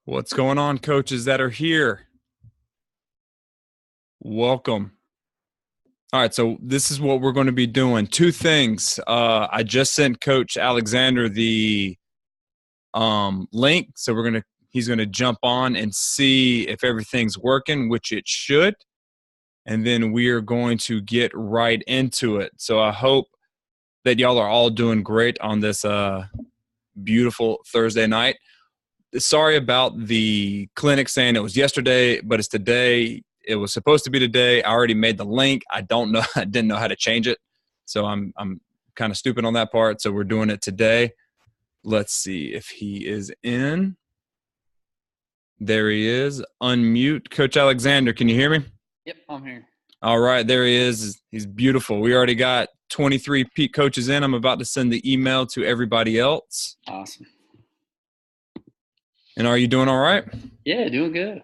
What's going on, coaches that are here? Welcome. All right, so this is what we're going to be doing. Two things. I just sent Coach Alexander the link, so he's gonna jump on and see if everything's working, which it should, and then we are going to get right into it. So I hope that y'all are all doing great on this beautiful Thursday night. Sorry about the clinic saying it was yesterday, but it's today. It was supposed to be today. I already made the link. I don't know. I didn't know how to change it. So I'm kind of stupid on that part. So we're doing it today. Let's see if he is in. There he is. Unmute. Coach Alexander, can you hear me? Yep, I'm here. All right, there he is. He's beautiful. We already got 23 Pete coaches in. I'm about to send the email to everybody else. Awesome. And are you doing all right? Yeah, doing good.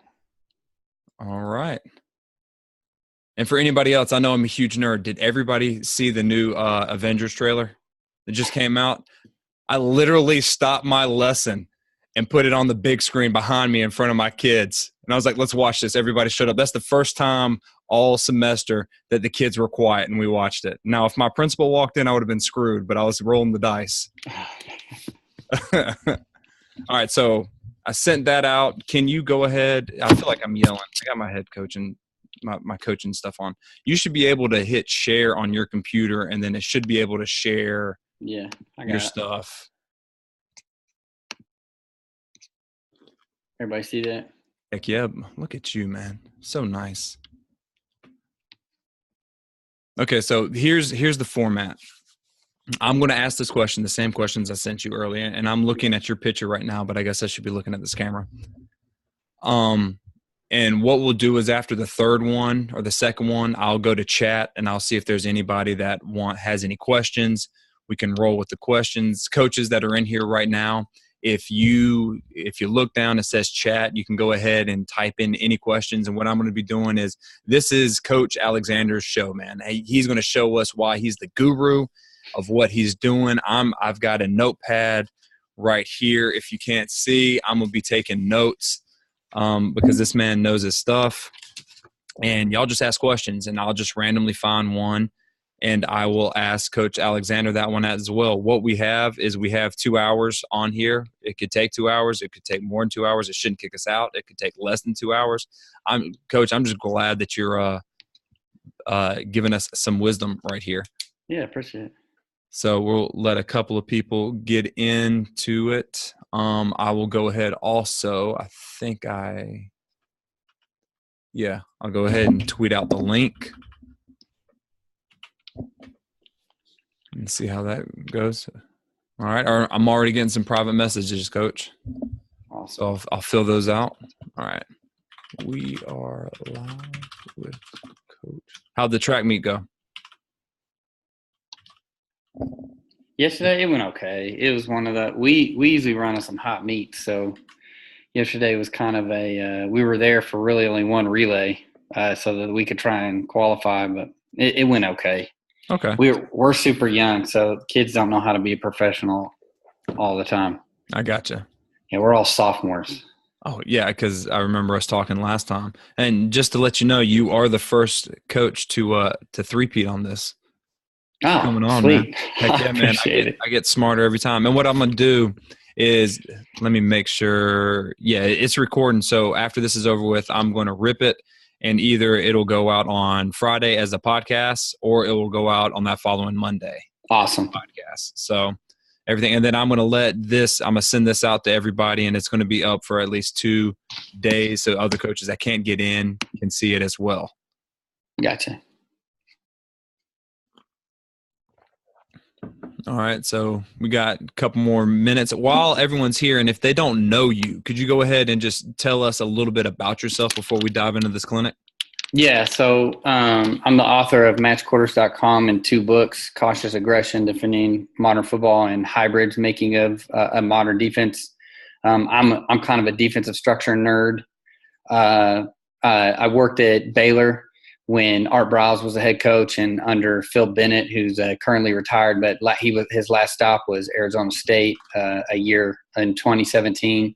All right. And for anybody else, I know I'm a huge nerd. Did everybody see the new Avengers trailer that just came out? I literally stopped my lesson and put it on the big screen behind me in front of my kids. And I was like, let's watch this. Everybody shut up. That's the first time all semester that the kids were quiet and we watched it. Now, if my principal walked in, I would have been screwed, but I was rolling the dice. All right, so I sent that out. Can you go ahead? I feel like I'm yelling. I got my head coaching, my coaching stuff on. You should be able to hit share on your computer, and then it should be able to share Yeah, I got your it. stuff. Everybody see that? Heck yeah. Look at you, man. So nice. Okay, so here's the format. I'm going to ask this question, the same questions I sent you earlier, and I'm looking at your picture right now, but I guess I should be looking at this camera. And what we'll do is after the third one or the second one, I'll go to chat and I'll see if there's anybody that has any questions. We can roll with the questions. Coaches that are in here right now, if you look down, it says chat, you can go ahead and type in any questions. And what I'm going to be doing is, this is Coach Alexander's show, man. He's going to show us why he's the guru of what he's doing. I've got a notepad right here. If you can't see, I'm going to be taking notes because this man knows his stuff. And y'all just ask questions, and I'll just randomly find one, and I will ask Coach Alexander that one as well. What we have is we have 2 hours on here. It could take 2 hours. It could take more than 2 hours. It shouldn't kick us out. It could take less than 2 hours. Coach, I'm just glad that you're giving us some wisdom right here. Yeah, appreciate it. So we'll let a couple of people get into it. I will go ahead also. I'll go ahead and tweet out the link and see how that goes. All right. I'm already getting some private messages, Coach. Awesome. So I'll fill those out. All right. We are live with Coach. How'd the track meet go? Yesterday it went okay. It was one of the we usually run on some hot meets, so yesterday was kind of we were there for really only one relay, so that we could try and qualify, but it went okay. Okay. We're super young, so kids don't know how to be a professional all the time. I gotcha. Yeah, we're all sophomores. Oh, yeah, because I remember us talking last time. And just to let you know, you are the first coach to three-peat on this. Oh, coming on, sweet. Man. Heck yeah, man. I get smarter every time. And what I'm going to do is, let me make sure, it's recording. So after this is over with, I'm going to rip it, and either it'll go out on Friday as a podcast, or it will go out on that following Monday. Awesome. Podcast. So everything. And then I'm going to send this out to everybody, and it's going to be up for at least 2 days, so other coaches that can't get in can see it as well. Gotcha. All right, so we got a couple more minutes while everyone's here. And if they don't know you, could you go ahead and just tell us a little bit about yourself before we dive into this clinic? Yeah, so I'm the author of matchquarters.com and 2 books, Cautious Aggression, Defending Modern Football, and Hybrids, Making of a Modern Defense. I'm kind of a defensive structure nerd. I worked at Baylor when Art Briles was the head coach, and under Phil Bennett, who's currently retired, but his last stop was Arizona State a year in 2017.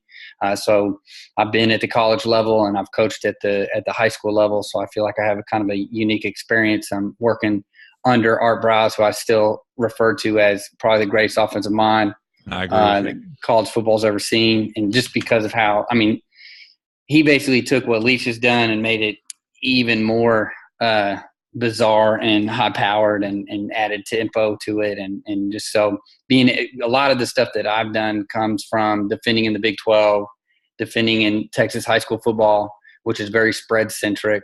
So I've been at the college level and I've coached at the high school level. So I feel like I have a kind of a unique experience. I'm working under Art Browse, who I still refer to as probably the greatest offensive mind I agree that college football's ever seen. And just because of how, I mean, he basically took what Leach has done and made it even more bizarre and high powered and added tempo to it. And just so being a lot of the stuff that I've done comes from defending in the Big 12, defending in Texas high school football, which is very spread centric,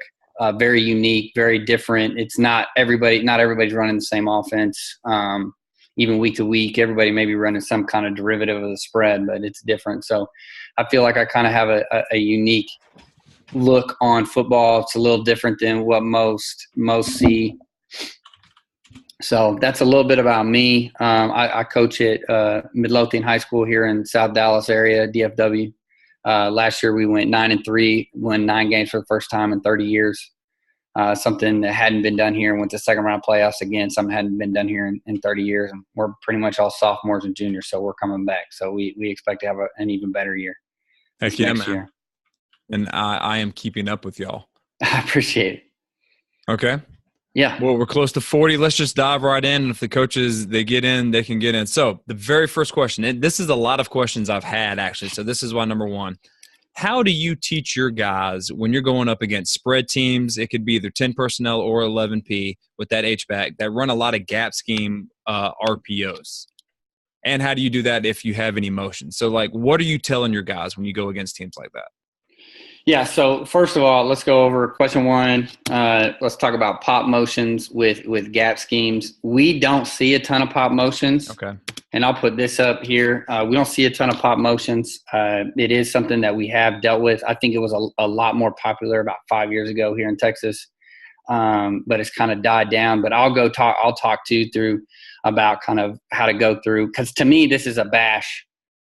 very unique, very different. It's not everybody's running the same offense. Even week to week, everybody may be running some kind of derivative of the spread, but it's different. So I feel like I kind of have a unique look on football. It's a little different than what most see. So that's a little bit about me. I coach at Midlothian High School here in South Dallas area, DFW. Last year we went 9-3, won 9 games for the first time in 30 years. Something that hadn't been done here, and went to second round playoffs again. Something hadn't been done here in 30 years. And we're pretty much all sophomores and juniors, so we're coming back. So we expect to have an even better year. Heck yeah, man. Year. And I am keeping up with y'all. I appreciate it. Okay. Yeah. Well, we're close to 40. Let's just dive right in. And if the coaches, they get in, they can get in. So the very first question, and this is a lot of questions I've had actually. So this is why number one. How do you teach your guys when you're going up against spread teams? It could be either 10 personnel or 11P with that H-back that run a lot of gap scheme RPOs. And how do you do that if you have any motion? So, like, what are you telling your guys when you go against teams like that? Yeah, so first of all, let's go over question one. Let's talk about pop motions with gap schemes. We don't see a ton of pop motions. Okay. And I'll put this up here. We don't see a ton of pop motions. It is something that we have dealt with. I think it was a lot more popular about 5 years ago here in Texas, but it's kind of died down. But I'll talk to you through about kind of how to go through, because to me this is a bash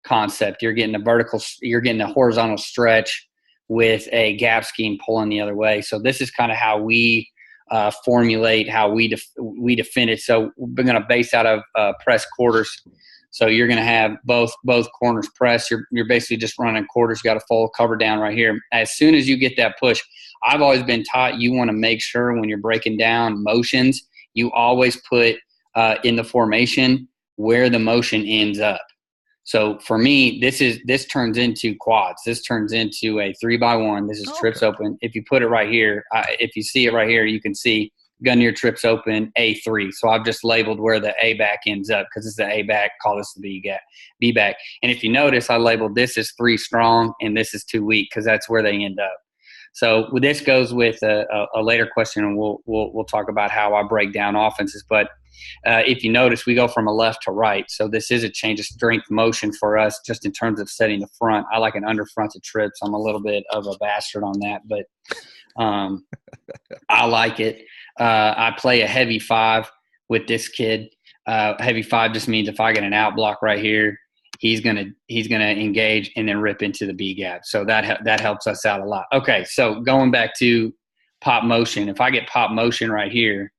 concept. You're getting a horizontal stretch with a gap scheme pulling the other way. So this is kind of how we formulate how we defend it. So we're going to base out of press quarters. So you're going to have both corners press. You're basically just running quarters. You got a full cover down right here. As soon as you get that push, I've always been taught you want to make sure when you're breaking down motions, you always put in the formation where the motion ends up. So for me, this turns into quads. This turns into a 3x1. This is trips open. If you put it right here, if you see it right here, you can see gun near trips open A3. So I've just labeled where the A back ends up because it's the A back. Call this the B back. And if you notice, I labeled this as 3 strong and this is 2 weak because that's where they end up. So this goes with a later question, and we'll talk about how I break down offenses. But if you notice, we go from a left to right. So this is a change of strength motion for us just in terms of setting the front. I like an under fronted trips. I'm a little bit of a bastard on that, but I like it. I play a heavy 5 with this kid. Heavy 5 just means if I get an out block right here, he's gonna engage and then rip into the B gap. So that helps us out a lot. Okay, so going back to pop motion. If I get pop motion right here,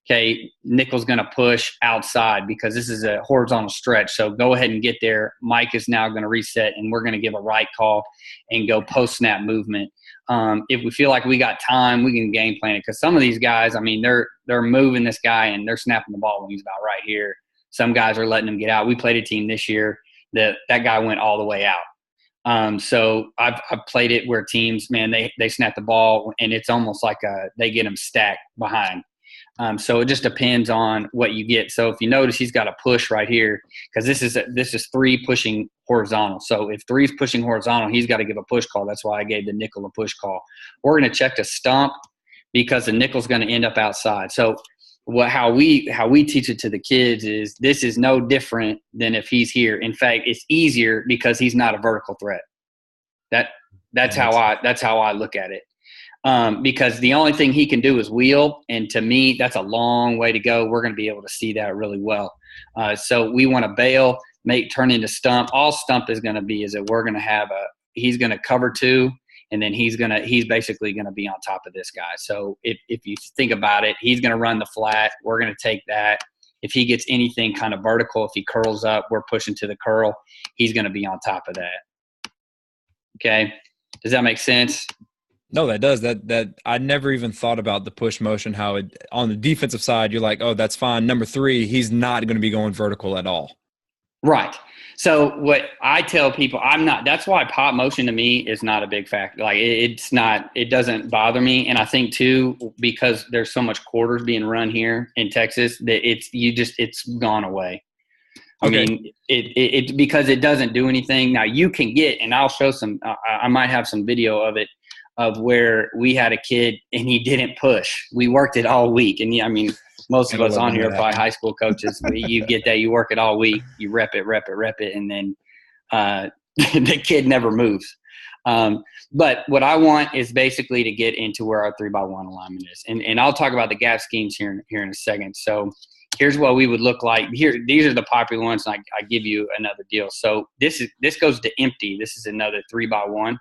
okay, nickel's going to push outside because this is a horizontal stretch. So go ahead and get there. Mike is now going to reset, and we're going to give a right call and go post-snap movement. If we feel like we got time, we can game plan it because some of these guys, I mean, they're moving this guy and they're snapping the ball when he's about right here. Some guys are letting him get out. We played a team this year that guy went all the way out. So I've played it where teams, man, they snap the ball and it's almost like they get them stacked behind. So it just depends on what you get. So if you notice, he's got a push right here because this is 3 pushing horizontal. So if 3 is pushing horizontal, he's got to give a push call. That's why I gave the nickel a push call. We're going to check the stump because the nickel's going to end up outside. So how we teach it to the kids is this is no different than if he's here. In fact, it's easier because he's not a vertical threat. That's how I look at it. Because the only thing he can do is wheel. And to me, that's a long way to go. We're going to be able to see that really well. So we want to bail, turn into stump. All stump is going to be is that we're going to have he's going to cover 2, and then he's basically going to be on top of this guy. So if you think about it, he's going to run the flat. We're going to take that. If he gets anything kind of vertical, if he curls up, we're pushing to the curl. He's going to be on top of that. Okay. Does that make sense? No, that does. That I never even thought about the push motion, how it on the defensive side, you're like, oh, that's fine. Number 3, he's not going to be going vertical at all. Right. So what I tell people, that's why pop motion to me is not a big factor. Like it doesn't bother me. And I think too, because there's so much quarters being run here in Texas that it's gone away. I mean, it because it doesn't do anything. Now you can get, and I'll show some, I might have some video of it, of where we had a kid and he didn't push. We worked it all week. And I mean, most of us on here are probably high school coaches. You get that, you work it all week, you rep it, and then the kid never moves. But what I want is basically to get into where our 3x1 alignment is. And I'll talk about the gap schemes here in a second. So here's what we would look like. These are the popular ones, and I give you another deal. So this goes to empty. This is another 3x1.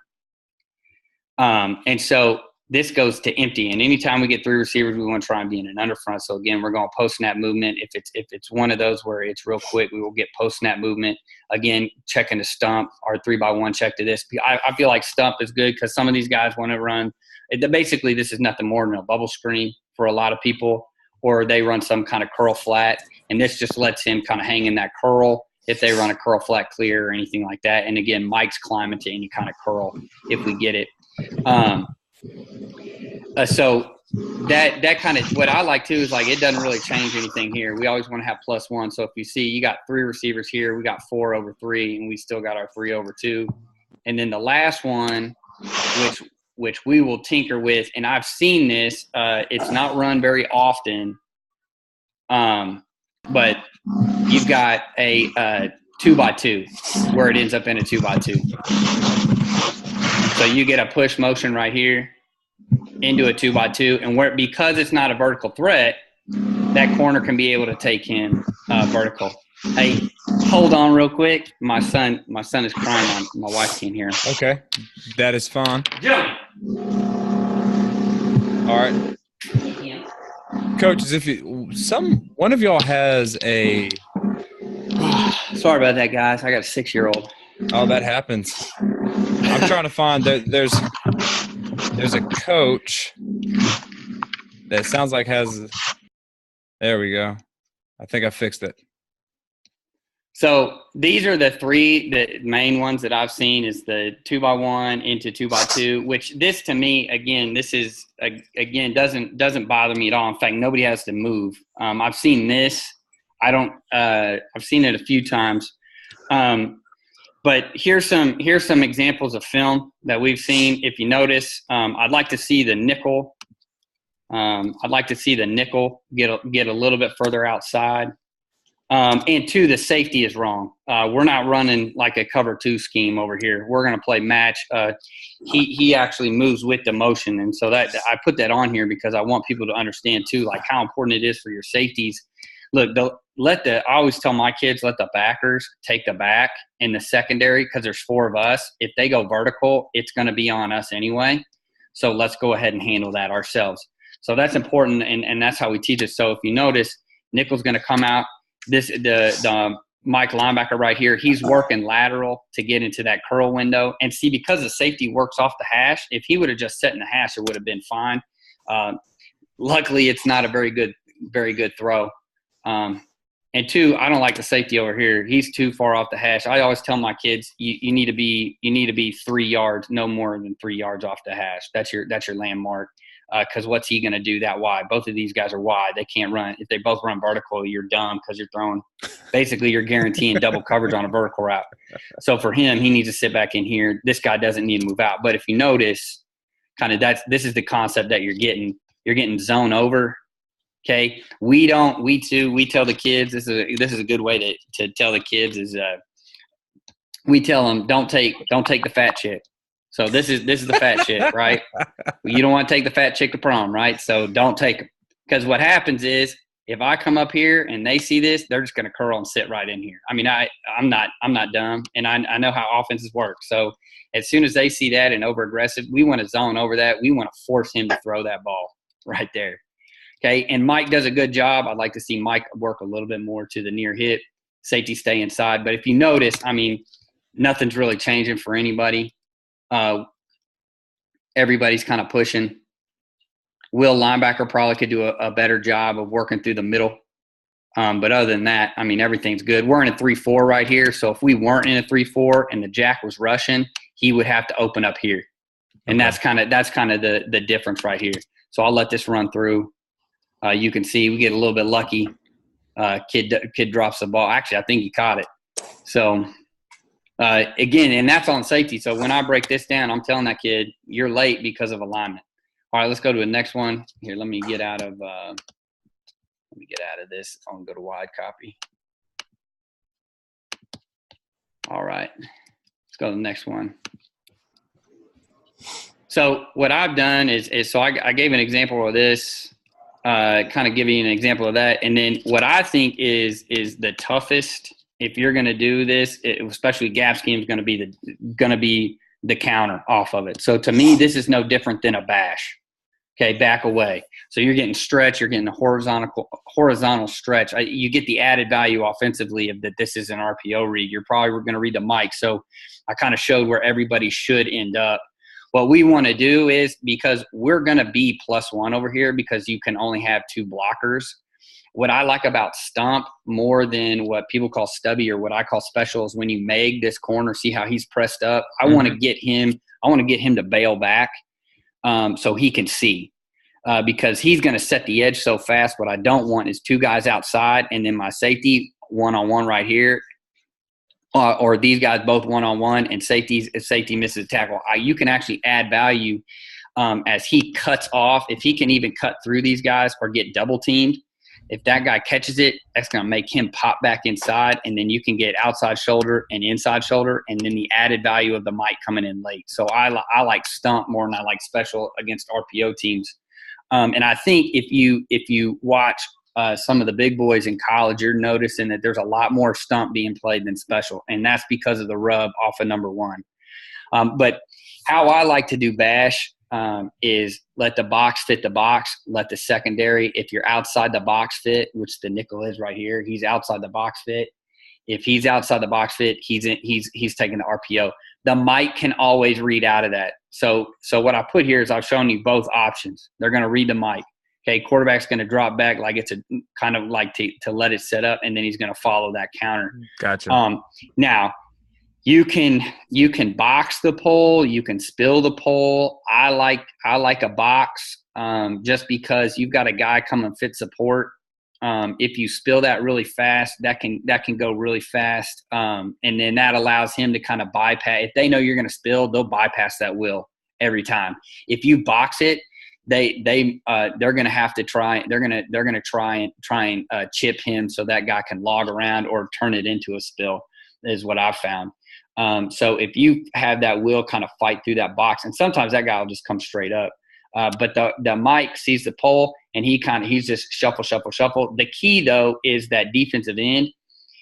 And so this goes to empty. And anytime we get 3 receivers, we want to try and be in an underfront. So again, we're going post snap movement. If it's one of those where it's real quick, we will get post snap movement. Again, checking the stump, our 3x1 check to this. I feel like stump is good because some of these guys want to run. Basically, this is nothing more than a bubble screen for a lot of people, or they run some kind of curl flat. And this just lets him kind of hang in that curl if they run a curl flat clear or anything like that. And again, Mike's climbing to any kind of curl if we get it. So that kind of, what I like too is like, it doesn't really change anything here. We always want to have +1. So if you see, you got 3 receivers here, we got 4 over 3, and we still got our 3 over 2. And then the last one, which we will tinker with, and I've seen this, it's not run very often. But you've got a 2x2 where it ends up in a 2x2. So you get a push motion right here into a 2x2, and because it's not a vertical threat, that corner can be able to take him vertical. Hey, hold on real quick. My son is crying. My wife can't hear him. Okay, that is fine. Jump. All right, coaches. If one of y'all has a, sorry about that, guys. I got a 6-year-old. Oh, that happens. I'm trying to find that there's a coach that sounds like has. There we go. I think I fixed it. So these are the 3 the main ones that I've seen is the 2x1 into 2x2, which this to me, again, this is again doesn't bother me at all. In fact, nobody has to move. I've seen this. I've seen it a few times. But here's some examples of film that we've seen. If you notice, I'd like to see the nickel. I'd like to see the nickel get a little bit further outside. And 2, the safety is wrong. We're not running like a cover 2 scheme over here. We're going to play match. He actually moves with the motion, and so that I put that on here because I want people to understand too, like how important it is for your safeties. Look, I always tell my kids, let the backers take the back in the secondary because there's 4 of us. If they go vertical, it's going to be on us anyway. So let's go ahead and handle that ourselves. So that's important, and that's how we teach it. So if you notice, nickel's going to come out. The Mike linebacker right here, he's working lateral to get into that curl window. And see, because the safety works off the hash, if he would have just set in the hash, it would have been fine. Luckily, it's not a very good throw. And 2, I don't like the safety over here. He's too far off the hash. I always tell my kids, you need to be 3 yards, no more than 3 yards off the hash. That's your landmark. Because what's he going to do that wide? Both of these guys are wide. They can't run. If they both run vertical, you're dumb because you're throwing. Basically, you're guaranteeing double coverage on a vertical route. So for him, he needs to sit back in here. This guy doesn't need to move out. But if you notice, this is the concept that you're getting. You're getting zone over. Okay, we tell the kids, this is a good way to tell the kids is we tell them don't take the fat chick. So this is the fat chick, right? You don't want to take the fat chick to prom, right? So don't take them, because what happens is if I come up here and they see this, they're just going to curl and sit right in here. I mean, I'm not dumb, and I know how offenses work. So as soon as they see that and over aggressive, we want to zone over that. We want to force him to throw that ball right there. Okay, and Mike does a good job. I'd like to see Mike work a little bit more to the near hit. Safety stay inside. But if you notice, I mean, nothing's really changing for anybody. everybody's kind of pushing. Will linebacker probably could do a better job of working through the middle. But other than that, I mean, everything's good. We're in a 3-4 right here. So if we weren't in a 3-4 and the jack was rushing, he would have to open up here. And that's kind of the difference right here. So I'll let this run through. You can see we get a little bit lucky. Kid drops the ball. Actually, I think he caught it. So again, and that's on safety. So when I break this down, I'm telling that kid, you're late because of alignment. All right, let's go to the next one. Here, let me get out of this. I'll go to wide copy. All right, let's go to the next one. So what I've done is so I gave an example of this, kind of giving you an example of that. And then what I think is the toughest, if you're going to do this, especially gap scheme, is going to be the counter off of it. So to me, this is no different than a bash. Okay, back away. So you're getting stretch. You're getting a horizontal stretch. You get the added value offensively of that this is an RPO read. You're probably going to read the mic. So I kind of showed where everybody should end up. What we want to do is, because we're going to be +1 over here because you can only have 2 blockers. What I like about stomp more than what people call stubby or what I call special is when you mag this corner, see how he's pressed up. I want to get him to bail back. So he can see, because he's going to set the edge so fast. What I don't want is 2 guys outside and then my safety one-on-one right here, or these guys both one-on-one, and if safety misses a tackle. You can actually add value as he cuts off. If he can even cut through these guys or get double teamed, if that guy catches it, that's going to make him pop back inside, and then you can get outside shoulder and inside shoulder, and then the added value of the mic coming in late. So I like stump more than I like special against RPO teams. And I think if you watch some of the big boys in college, you're noticing that there's a lot more stump being played than special, and that's because of the rub off of number 1. But how I like to do bash is let the box fit the box, let the secondary, if you're outside the box fit, which the nickel is right here, he's outside the box fit. If he's outside the box fit, he's taking the RPO. The mic can always read out of that. So what I put here is I've shown you both options. They're going to read the mic. Okay, quarterback's going to drop back like it's a kind of like to let it set up, and then he's going to follow that counter. Gotcha. Now, you can box the pole, you can spill the pole. I like a box just because you've got a guy come and fit support. If you spill that really fast, that can go really fast, and then that allows him to kind of bypass. If they know you're going to spill, they'll bypass that will every time. If you box it, they're going to have to try. They're going to try and chip him so that guy can log around or turn it into a spill. Is what I've found. So if you have that will kind of fight through that box, and sometimes that guy will just come straight up. But the mic sees the pole, and he's just shuffle. The key, though, is that defensive end.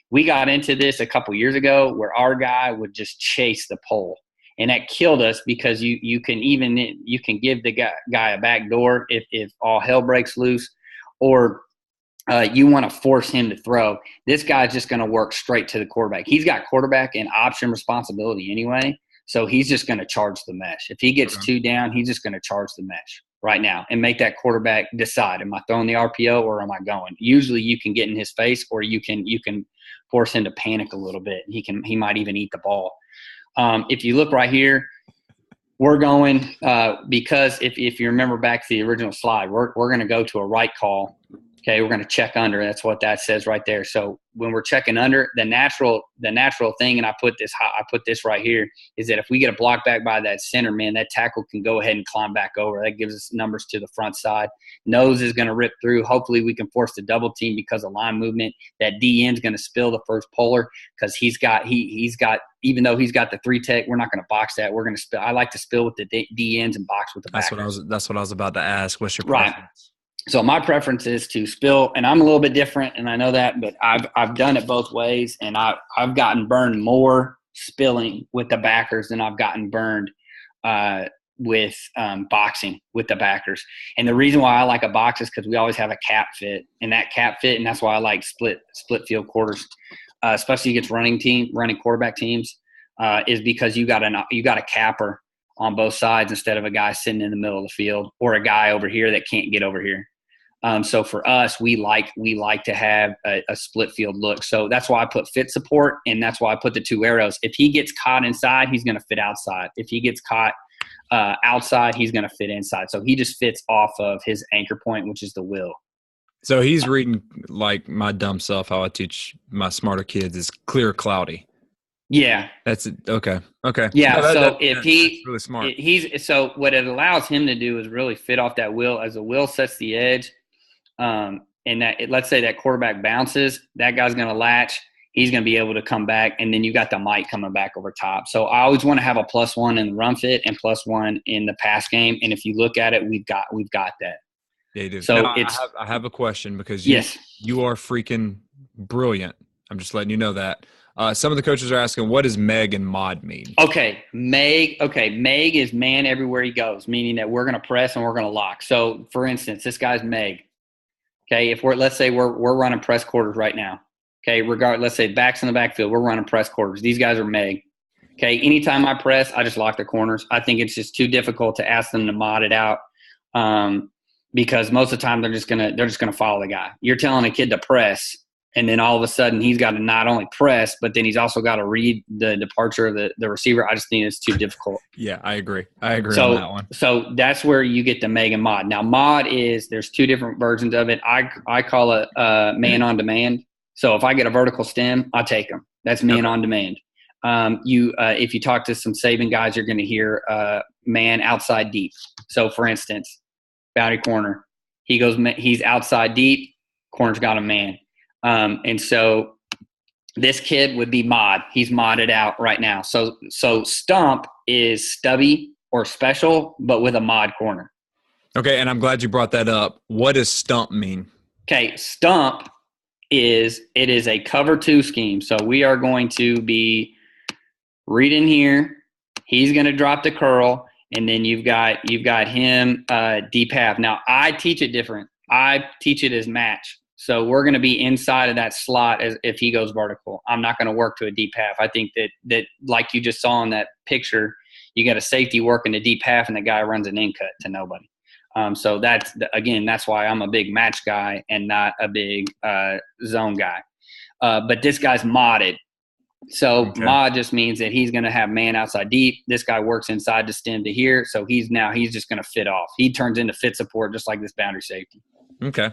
We got into this a couple years ago where our guy would just chase the pole, and that killed us because you can give the guy a back door if all hell breaks loose, or you want to force him to throw. This guy's just going to work straight to the quarterback. He's got quarterback and option responsibility anyway, so he's just going to charge the mesh. If he gets 2 down, he's just going to charge the mesh right now and make that quarterback decide, am I throwing the RPO or am I going? Usually you can get in his face, or you can force him to panic a little bit. He might even eat the ball. If you look right here, we're going because if you remember back to the original slide, we're going to go to a right call. Okay, we're going to check under. That's what that says right there. So when we're checking under, the natural thing, and I put this right here, is that if we get a block back by that center, man, that tackle can go ahead and climb back over. That gives us numbers to the front side. Nose is going to rip through. Hopefully we can force the double team because of line movement. That DN is going to spill the first polar because he's got even though he's got the 3 tech, we're not going to box that. We're going to spill. I like to spill with the DNs and box with the back. That's what I was about to ask. What's your preference? Right. So my preference is to spill, and I'm a little bit different, and I know that, but I've done it both ways, and I've gotten burned more spilling with the backers than I've gotten burned with boxing with the backers. And the reason why I like a box is because we always have a cap fit, and that's why I like split field quarters, especially against running quarterback teams, is because you got a capper on both sides instead of a guy sitting in the middle of the field or a guy over here that can't get over here. So for us, we like to have a split field look. So that's why I put fit support, and that's why I put the 2 arrows. If he gets caught inside, he's going to fit outside. If he gets caught outside, he's going to fit inside. So he just fits off of his anchor point, which is the will. So he's reading like my dumb self, how I teach my smarter kids is clear, cloudy. Yeah. That's it. Okay. Yeah. No, so if that's really smart. So what it allows him to do is really fit off that will. As the will sets the edge, and let's say that quarterback bounces, that guy's going to latch. He's going to be able to come back, and then you got the Mike coming back over top. So I always want to have a +1 in the run fit and +1 in the pass game. And if you look at it, we've got that. They do. So now, I have a question because you are freaking brilliant. I'm just letting you know that. Some of the coaches are asking, what does Meg and Mod mean? Okay, Meg is man everywhere he goes, meaning that we're going to press and we're going to lock. So, for instance, this guy's Meg. Okay, let's say we're running press quarters right now. Okay, let's say backs in the backfield, we're running press quarters. These guys are Meg. Okay, anytime I press, I just lock the corners. I think it's just too difficult to ask them to mod it out. Because most of the time they're just gonna follow the guy. You're telling a kid to press, and then all of a sudden he's got to not only press, but then he's also got to read the departure of the receiver. I just think it's too difficult. Yeah, I agree on that one. So that's where you get the Meg and Mod. Now Mod there's 2 different versions of it. I call it man on demand. So if I get a vertical stem, I take them. That's man on demand. If you talk to some Saban guys, you're going to hear man outside deep. So for instance, boundary corner, he's outside deep, corner's got a man. And so this kid would be Mod. He's modded out right now. So stump is stubby or special, but with a mod corner. Okay, and I'm glad you brought that up. What does stump mean? Okay, stump is a cover 2 scheme. So we are going to be reading here. He's going to drop the curl. And then you've got him deep half. Now I teach it different. I teach it as match. So we're going to be inside of that slot as if he goes vertical. I'm not going to work to a deep half. I think that like you just saw in that picture, you got a safety working the deep half, and the guy runs an in cut to nobody. So that's why I'm a big match guy and not a big zone guy. But this guy's modded. So mod just means that he's going to have man outside deep. This guy works inside the stem to here. So he's just going to fit off. He turns into fit support just like this boundary safety. Okay.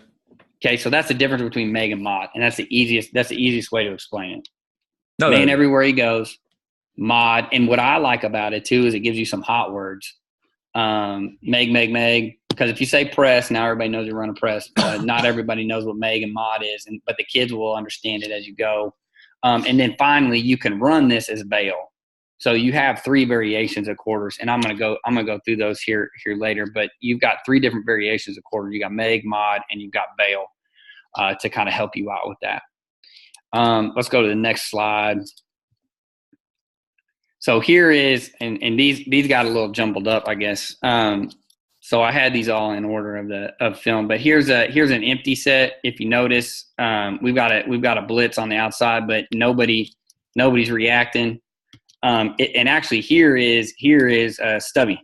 So that's the difference between Meg and Mod. And that's the easiest way to explain it. Man everywhere he goes, Mod. And what I like about it too is it gives you some hot words. Meg. Because if you say press, now everybody knows you're running press. Not everybody knows what Meg and Mod is, but the kids will understand it as you go. And then finally, you can run this as bail. So you have 3 variations of quarters, and I'm gonna go through those here later. But you've got 3 different variations of quarter. You got Meg, Mod, and you've got bail to kind of help you out with that. Let's go to the next slide. So here is, and these got a little jumbled up, I guess. So I had these all in order of film, but here's an empty set. If you notice, we've got a blitz on the outside, but nobody's reacting. And actually here is Stubby.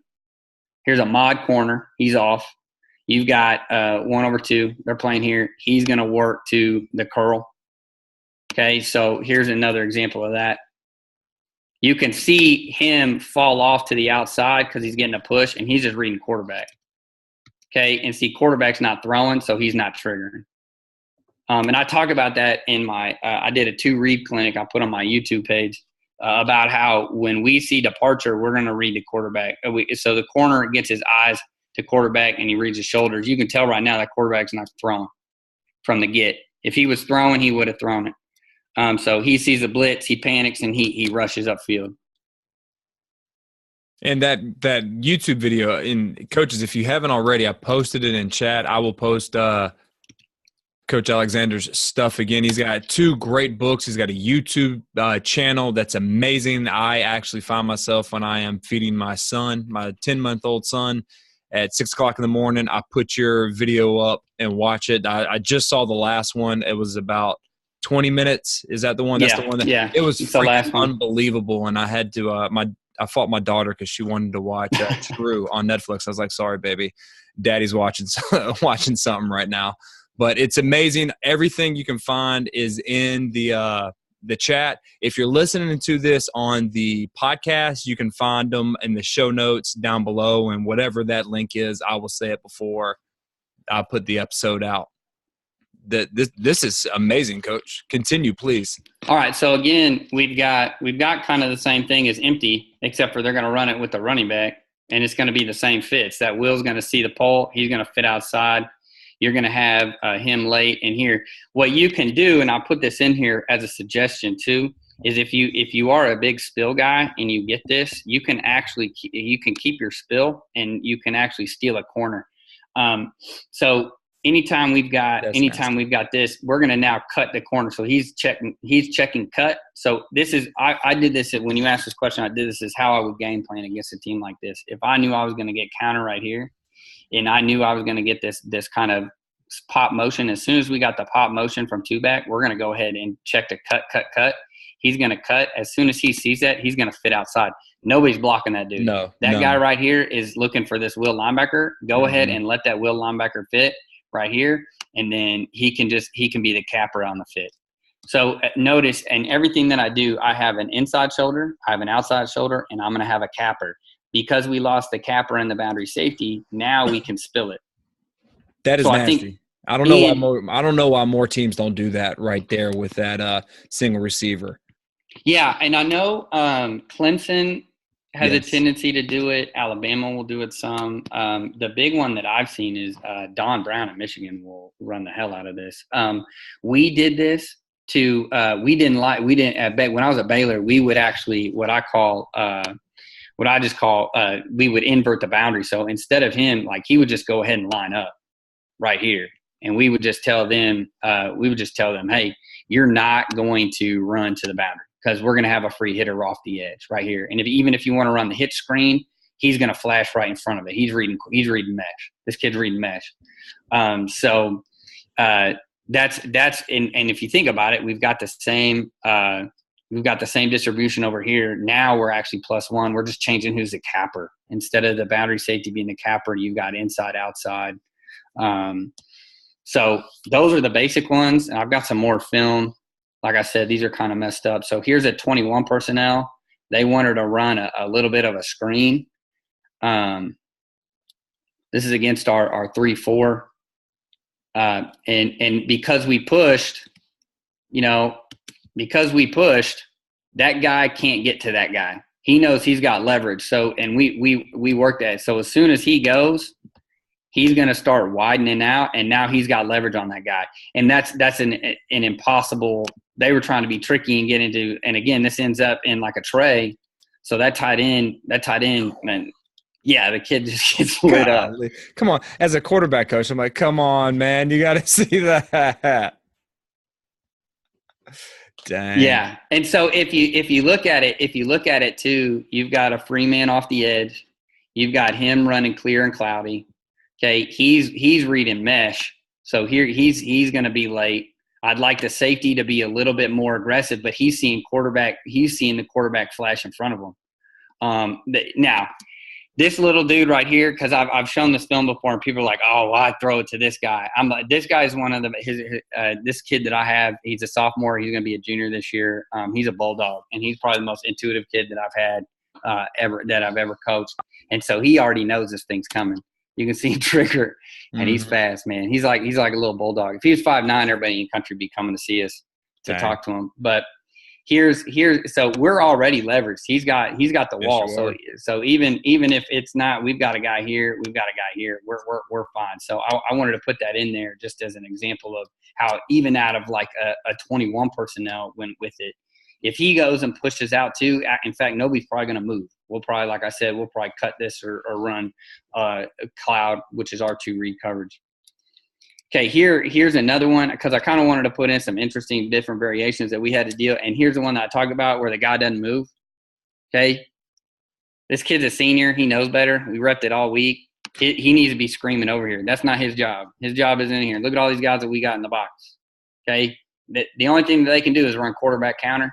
Here's a mod corner. He's off. You've got 1/2. They're playing here. He's going to work to the curl. Okay. So here's another example of that. You can see him fall off to the outside because he's getting a push, and he's just reading quarterback. Okay, and see, quarterback's not throwing, so he's not triggering. And I talk about that in my I did a 2-read clinic I put on my YouTube page about how when we see departure, we're going to read the quarterback. So the corner gets his eyes to quarterback, and he reads his shoulders. You can tell right now that quarterback's not throwing from the get. If he was throwing, he would have thrown it. So he sees a blitz, he panics, and he rushes upfield. And that YouTube video, in coaches, if you haven't already, I posted it in chat. I will post Coach Alexander's stuff again. He's got 2 great books. He's got a YouTube channel that's amazing. I actually find myself when I am feeding my son, my 10-month-old son, at 6 o'clock in the morning. I put your video up and watch it. I just saw the last one. It was about 20 minutes. Is that the one? That's the one. It was the last one. Unbelievable. And I had to I fought my daughter because she wanted to watch True on Netflix. I was like, sorry, baby, daddy's watching watching something right now. But it's amazing. Everything you can find is in the chat. If you're listening to this on the podcast, you can find them in the show notes down below, and whatever that link is, I will say it before I put the episode out. This is amazing, Coach. Continue, please. All right. So again, we've got kind of the same thing as empty, except for they're going to run it with the running back, and it's going to be the same fits. That Will's going to see the pole. He's going to fit outside. You're going to have him late in here. What you can do, and I'll put this in here as a suggestion too, is if you are a big spill guy and you get this, you can keep your spill and you can actually steal a corner. So anytime we've got this, we're going to now cut the corner. So he's checking cut. So this is I did this when you asked this question. I did this is how I would game plan against a team like this. If I knew I was going to get counter right here, and I knew I was going to get this kind of pop motion. As soon as we got the pop motion from two back, we're going to go ahead and check the cut. He's going to cut. As soon as he sees that, he's going to fit outside. Nobody's blocking that dude. No. Guy right here is looking for this will linebacker. Go ahead and let that will linebacker fit right here, and then he can be the capper on the fit. So notice, and everything that I do, I have an inside shoulder, I have an outside shoulder, and I'm going to have a capper. Because we lost the capper and the boundary safety, now we can spill it. That is nasty. I don't know why more teams don't do that right there with that single receiver. Yeah, and I know Clemson has a tendency to do it. Alabama will do it some. The big one that I've seen is Don Brown at Michigan will run the hell out of this. We did this when I was at Baylor, we would actually we would invert the boundary. So instead of him, like he would just go ahead and line up right here. And we would just tell them, hey, you're not going to run to the boundary because we're going to have a free hitter off the edge right here. And even if you want to run the hitch screen, he's going to flash right in front of it. He's reading mesh. This kid's reading mesh. That's and if you think about it, we've got the same distribution over here. Now we're actually +1. We're just changing who's the capper. Instead of the boundary safety being the capper, you've got inside, outside. So those are the basic ones. And I've got some more film. Like I said, these are kind of messed up. So here's a 21 personnel. They wanted to run a little bit of a screen. This is against our 3-4. And because we pushed, that guy can't get to that guy. He knows he's got leverage. So, and we worked at it. So as soon as he goes, he's going to start widening out, and now he's got leverage on that guy. And that's an impossible. They were trying to be tricky and get into. And again, this ends up in like a tray. So that tight end, man. Yeah, the kid just gets lit up. Come on, as a quarterback coach, I'm like, come on, man, you got to see that. Dang. Yeah, and so if you look at it too, you've got a free man off the edge, you've got him running clear and cloudy. Okay, he's reading mesh, so here he's going to be late. I'd like the safety to be a little bit more aggressive, but he's seeing the quarterback flash in front of him. Now, this little dude right here, because I've shown this film before, and people are like, "Oh, well, I throw it to this guy." I'm like, this guy's one of this kid that I have. He's a sophomore. He's going to be a junior this year. He's a bulldog, and he's probably the most intuitive kid that I've had that I've ever coached. And so he already knows this thing's coming. You can see him trigger, and he's fast, man. He's like a little bulldog. If he was 5'9", everybody in the country would be coming to see us to talk to him. But here's so we're already leveraged. He's got the wall. So even if it's not, we've got a guy here, we're fine. So I wanted to put that in there just as an example of how even out of like a 21 personnel went with it. If he goes and pushes out too, in fact, nobody's probably going to move. We'll probably, like I said, cut this or run cloud, which is our 2 read coverage. Okay, here's another one because I kind of wanted to put in some interesting different variations that we had to deal. And here's the one that I talked about where the guy doesn't move. Okay, this kid's a senior. He knows better. We repped it all week. He needs to be screaming over here. That's not his job. His job is in here. Look at all these guys that we got in the box. Okay, the only thing that they can do is run quarterback counter.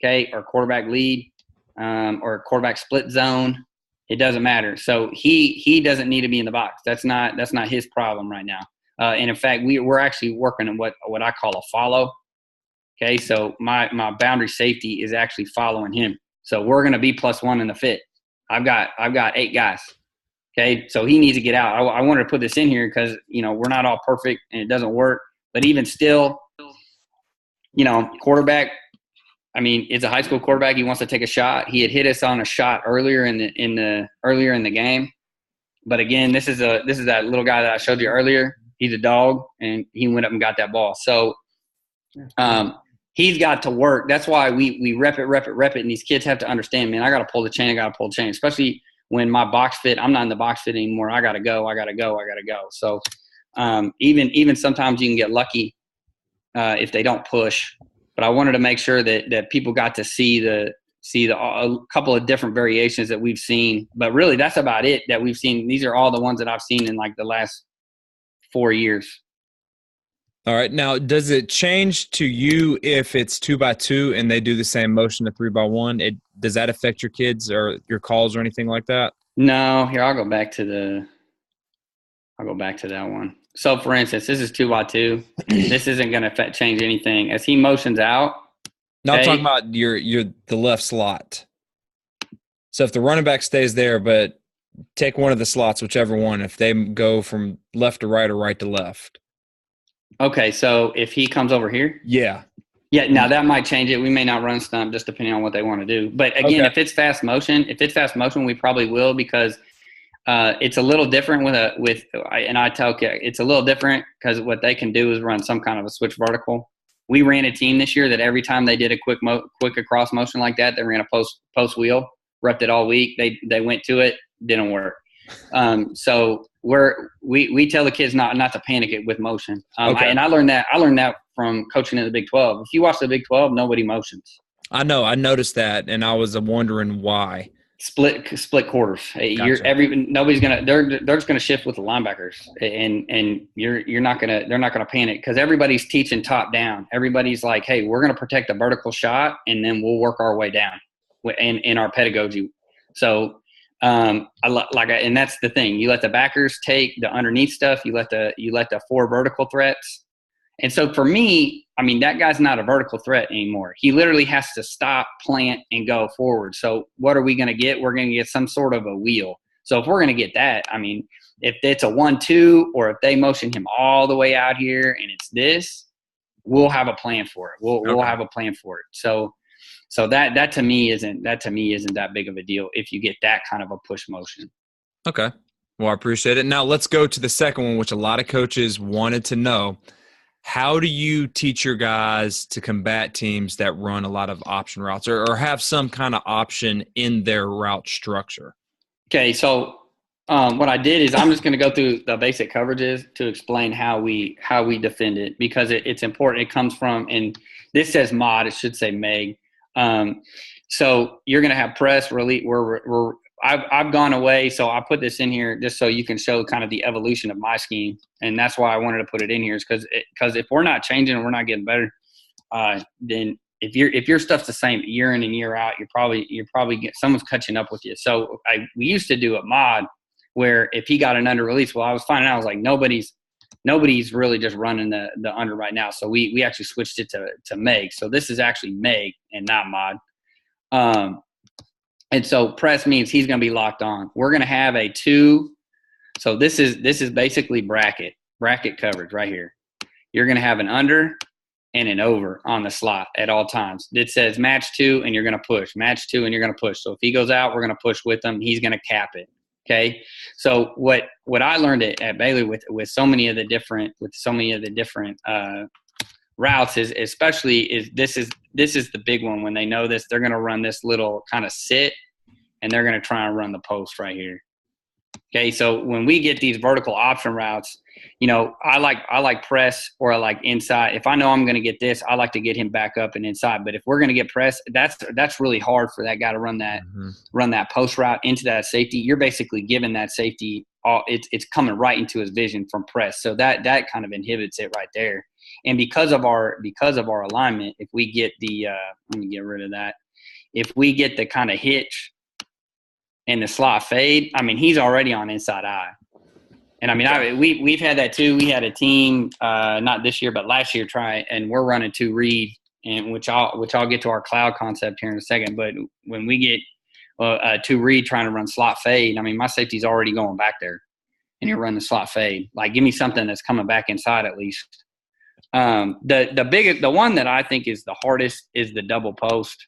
Okay, or quarterback lead. or quarterback split zone. It doesn't matter. So he doesn't need to be in the box. That's not his problem right now. And in fact, we're actually working on what I call a follow. Okay, so my boundary safety is actually following him. So we're going to be +1 in the fit. I've got 8 guys. Okay, so he needs to get out. I wanted to put this in here because we're not all perfect and it doesn't work. But even still, quarterback. I mean, it's a high school quarterback. He wants to take a shot. He had hit us on a shot earlier in the game. But again, this is that little guy that I showed you earlier. He's a dog, and he went up and got that ball. So he's got to work. That's why we rep it, and these kids have to understand, man, I got to pull the chain, especially when my box fit, I'm not in the box fit anymore. I got to go. So even sometimes you can get lucky if they don't push. But I wanted to make sure that people got to see a couple of different variations that we've seen. But really, that's about it that we've seen. These are all the ones that I've seen in like the last 4 years. All right. Now, does it change to you if it's 2x2 and they do the same motion to 3x1? Does that affect your kids or your calls or anything like that? No. Here, I'll go back to that one. So, for instance, this is 2x2. This isn't going to change anything as he motions out. No, I'm talking about the left slot. So if the running back stays there, but take one of the slots, whichever one, if they go from left to right or right to left. Okay, so if he comes over here? Yeah. Yeah, now that might change it. We may not run stump just depending on what they want to do. But again, if it's fast motion, we probably will because it's a little different and I tell kids it's a little different because what they can do is run some kind of a switch vertical. We ran a team this year that every time they did a quick across motion like that, they ran a post wheel, repped it all week. They went to it, didn't work. So we tell the kids not to panic it with motion. And I learned that from coaching in the Big 12. If you watch the Big 12, nobody motions. I know. I noticed that, and I was wondering why. Split quarters. Gotcha. They're just gonna shift with the linebackers, and they're not gonna panic because everybody's teaching top down. Everybody's like, hey, we're gonna protect a vertical shot, and then we'll work our way down in our pedagogy. So, and that's the thing. You let the backers take the underneath stuff. You let the 4 vertical threats. And so for me, I mean, that guy's not a vertical threat anymore. He literally has to stop, plant, and go forward. So what are we going to get? We're going to get some sort of a wheel. So if we're going to get that, I mean, if it's a 1-2 or if they motion him all the way out here and it's this, we'll have a plan for it. We'll have a plan for it. So that to me isn't that big of a deal if you get that kind of a push motion. Okay. Well, I appreciate it. Now let's go to the second one, which a lot of coaches wanted to know. How do you teach your guys to combat teams that run a lot of option routes or have some kind of option in their route structure? Okay, so what I did is I'm just going to go through the basic coverages to explain how we defend it because it's important. It comes from, and this says mod, it should say Meg. So you're going to have press, release. I've gone away, so I put this in here just so you can show kind of the evolution of my scheme, and that's why I wanted to put it in here. Is because if we're not changing and we're not getting better, then if your stuff's the same year in and year out, you're probably someone's catching up with you. So we used to do a mod where if he got an under release, well, I was finding out I was like nobody's really just running the under right now. So we actually switched it to Meg. So this is actually Meg and not mod. And so press means he's going to be locked on. We're going to have a 2. So this is basically bracket coverage right here. You're going to have an under and an over on the slot at all times. It says match 2 and you're going to push. Match 2 and you're going to push. So if he goes out, we're going to push with him. He's going to cap it. Okay. So what I learned at Baylor with so many of the different routes is this is the big one. When they know this, they're going to run this little kind of sit and they're going to try and run the post right here. Okay. So when we get these vertical option routes, I like press or I like inside. If I know I'm going to get this, I like to get him back up and inside. But if we're going to get press, that's really hard for that guy to run that post route into that safety. You're basically giving that safety it's coming right into his vision from press. So that kind of inhibits it right there. And because of our alignment, if we get let me get rid of that. if we get the kind of hitch and the slot fade, I mean, he's already on inside eye. And I mean, we've had that too. We had a team, not this year, but last year and we're running 2 read, and which I'll get to our cloud concept here in a second. But when we get 2 read trying to run slot fade, I mean, my safety's already going back there, and you're running the slot fade. Like, give me something that's coming back inside at least. The one that I think is the hardest is the double post.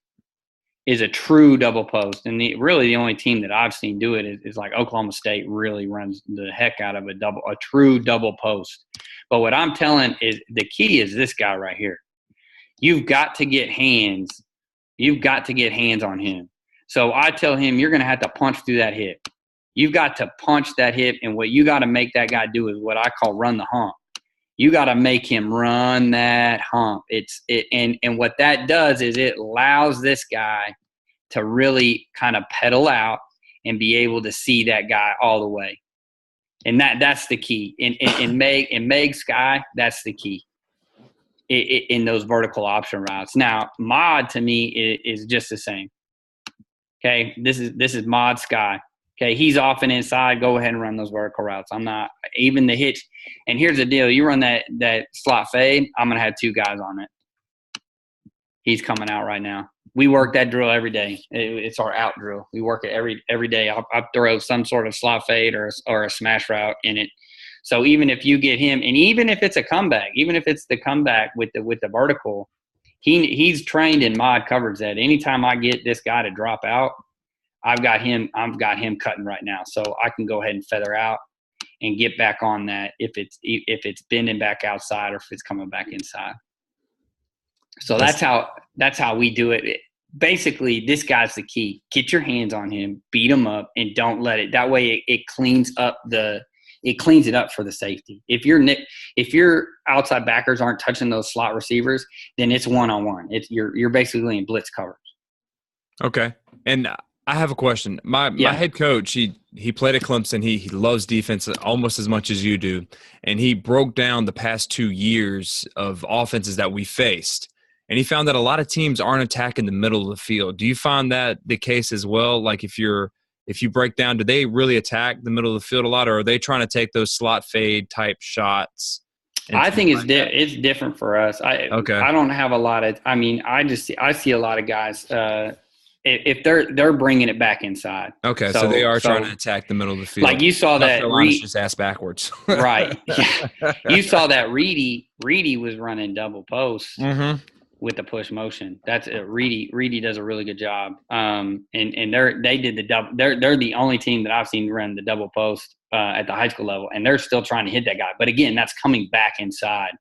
Is a true double post. And really the only team that I've seen do it is like Oklahoma State really runs the heck out of a true double post. But what I'm telling is the key is this guy right here. You've got to get hands. You've got to get hands on him. So I tell him, you're going to have to punch through that hip. You've got to punch that hip. And what you got to make that guy do is what I call run the hump. You got to make him run that hump. And what that does is it allows this guy to really kind of pedal out and be able to see that guy all the way. And that's the key. In Meg Sky, that's the key in those vertical option routes. Now, Mod to me is just the same. Okay, this is Mod Sky. Okay, he's off and inside. Go ahead and run those vertical routes. I'm not even the hitch. And here's the deal: you run that slot fade, I'm gonna have 2 guys on it. He's coming out right now. We work that drill every day. It's our out drill. We work it every day. I throw some sort of slot fade or a smash route in it. So even if you get him, and even if it's a comeback, even if it's the comeback with the vertical, he's trained in mod coverage that anytime I get this guy to drop out, I've got him cutting right now. So I can go ahead and feather out and get back on that if it's bending back outside or if it's coming back inside. So that's how we do it. Basically, this guy's the key. Get your hands on him, beat him up, and don't let it. That way, it cleans it up for the safety. If your outside backers aren't touching those slot receivers, then it's one-on-one. You're basically in blitz coverage. Okay, and I have a question. My head coach, he played at Clemson. He loves defense almost as much as you do, and he broke down the past 2 years of offenses that we faced. And he found that a lot of teams aren't attacking the middle of the field. Do you find that the case as well? Like if you break down, do they really attack the middle of the field a lot, or are they trying to take those slot fade type shots? I think it's different for us. I don't have a lot of. I mean, I see a lot of guys. If they're bringing it back inside. Okay, so they are trying to attack the middle of the field. Like you saw that just ass backwards. Right. Yeah. You saw that Reedy was running double posts. Mm-hmm. With the push motion. That's Reedy does a really good job. And they did the double. They're the only team that I've seen run the double post at the high school level, and they're still trying to hit that guy. But again, that's coming back inside.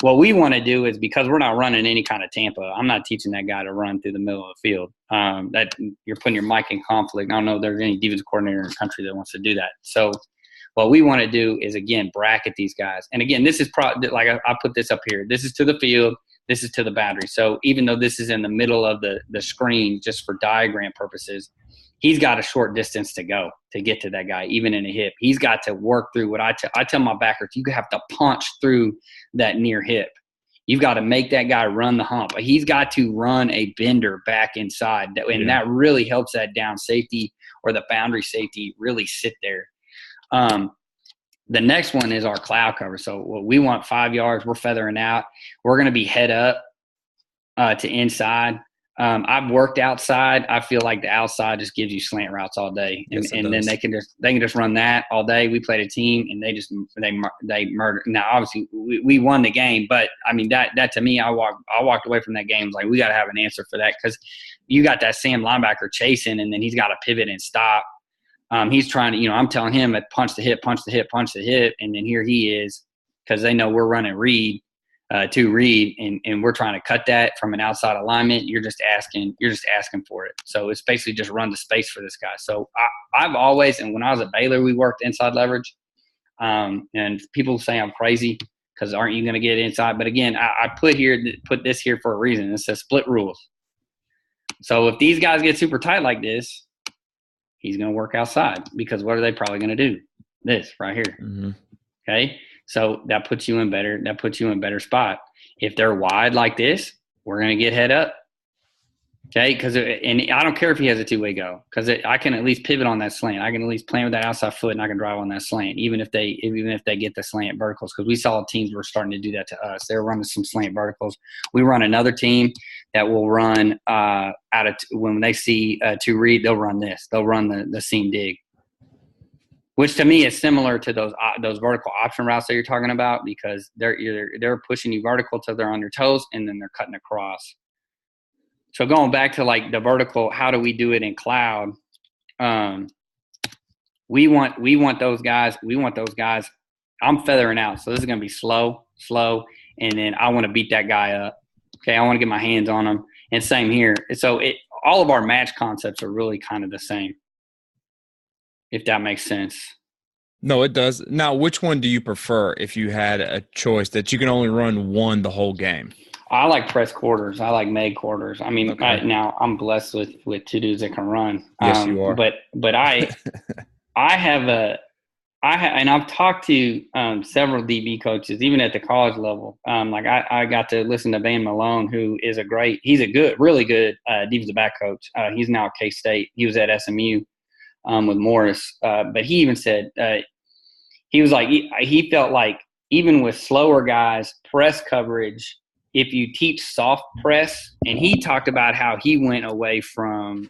What we want to do is, because we're not running any kind of Tampa, I'm not teaching that guy to run through the middle of the field. That you're putting your mic in conflict. I don't know if there's any defensive coordinator in the country that wants to do that. So what we want to do is, again, bracket these guys. And again, this is like I put this up here. This is to the field. This is to the boundary. So even though this is in the middle of the screen, just for diagram purposes, he's got a short distance to go to get to that guy, even in a hip. He's got to work through what I tell my backers. You have to punch through that near hip. You've got to make that guy run the hump. He's got to run a bender back inside. And that really helps that down safety or the boundary safety really sit there. The next one is our cloud cover. So we want 5 yards. We're feathering out. We're going to be head up to inside. I've worked outside. I feel like the outside just gives you slant routes all day, and then they can just run that all day. We played a team, and they murdered. Now, obviously, we won the game, but I mean that to me, I walked away from that game like we got to have an answer for that, because you got that Sam linebacker chasing, and then he's got to pivot and stop. He's trying to, I'm telling him to punch the hip, and then here he is, because they know we're running read, and we're trying to cut that from an outside alignment. You're just asking for it. So it's basically just run the space for this guy. So I've always, and when I was at Baylor, we worked inside leverage, and people say I'm crazy because aren't you going to get inside? But again, I put this here for a reason. It says split rules. So if these guys get super tight like this, he's going to work outside, because what are they probably going to do? This right here. Mm-hmm. Okay. So that puts you in better spot. If they're wide like this, we're going to get head up. Okay, and I don't care if he has a two-way go, because I can at least pivot on that slant. I can at least play with that outside foot, and I can drive on that slant, even if they get the slant verticals. Because we saw teams were starting to do that to us. They're running some slant verticals. We run another team that will run when they see two read, they'll run this. They'll run the seam dig, which to me is similar to those vertical option routes that you're talking about, because they're pushing you vertical till they're on your toes, and then they're cutting across. So going back to like the vertical, how do we do it in cloud? We want those guys. I'm feathering out, so this is going to be slow, and then I want to beat that guy up. Okay, I want to get my hands on him, and same here. So all of our match concepts are really kind of the same, if that makes sense. No, it does. Now, which one do you prefer if you had a choice that you can only run one the whole game? I like press quarters. I like Meg quarters. I mean, Okay. now I'm blessed with two dudes that can run. Yes, you are. But and I've talked to several DB coaches, even at the college level. Like I got to listen to Van Malone, who is really good defensive back coach. He's now at K-State. He was at SMU with Morris. But he even said he was like he felt like even with slower guys, press coverage, if you teach soft press, and he talked about how he went away from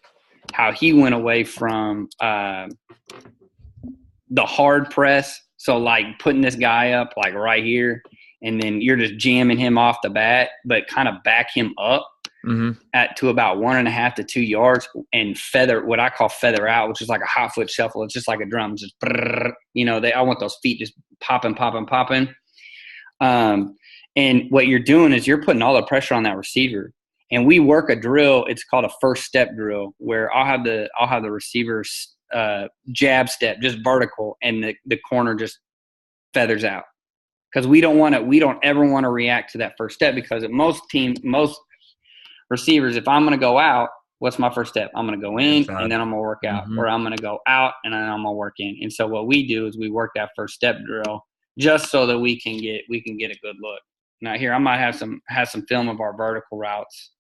the hard press. So like putting this guy up like right here, and then you're just jamming him off the bat, but kind of back him up to about 1.5 to 2 yards, and what I call feather out, which is like a hot foot shuffle. It's just like a drum, just I want those feet just popping. And what you're doing is you're putting all the pressure on that receiver. And we work a drill. It's called a first step drill, where I'll have the receiver's jab step just vertical, and the corner just feathers out, because we don't ever want to react to that first step, because most receivers, if I'm going to go out, what's my first step? I'm going to go in and then I'm going to work out, or I'm going to go out and then I'm going to work in. And so what we do is we work that first step drill just so that we can get a good look. Now here I might have some film of our vertical routes.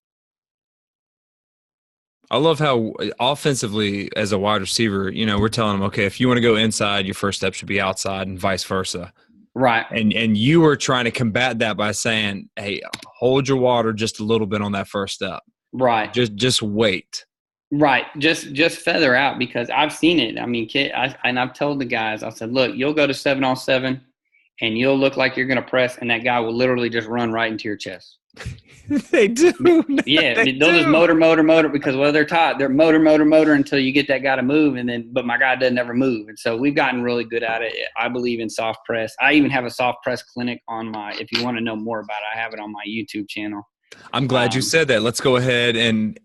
I love how offensively, as a wide receiver, we're telling them, okay, if you want to go inside, your first step should be outside, and vice versa. Right. And you were trying to combat that by saying, hey, hold your water just a little bit on that first step. Right. Just wait. Right. Just feather out, because I've seen it. I mean, I've told the guys, I said, look, you'll go to 7-on-7 and you'll look like you're going to press, and that guy will literally just run right into your chest. They do. Yeah, they'll just motor, because they're taught, they're motor until you get that guy to move, but my guy doesn't ever move. And so we've gotten really good at it. I believe in soft press. I even have a soft press clinic if you want to know more about it, I have it on my YouTube channel. I'm glad you said that. Let's go ahead and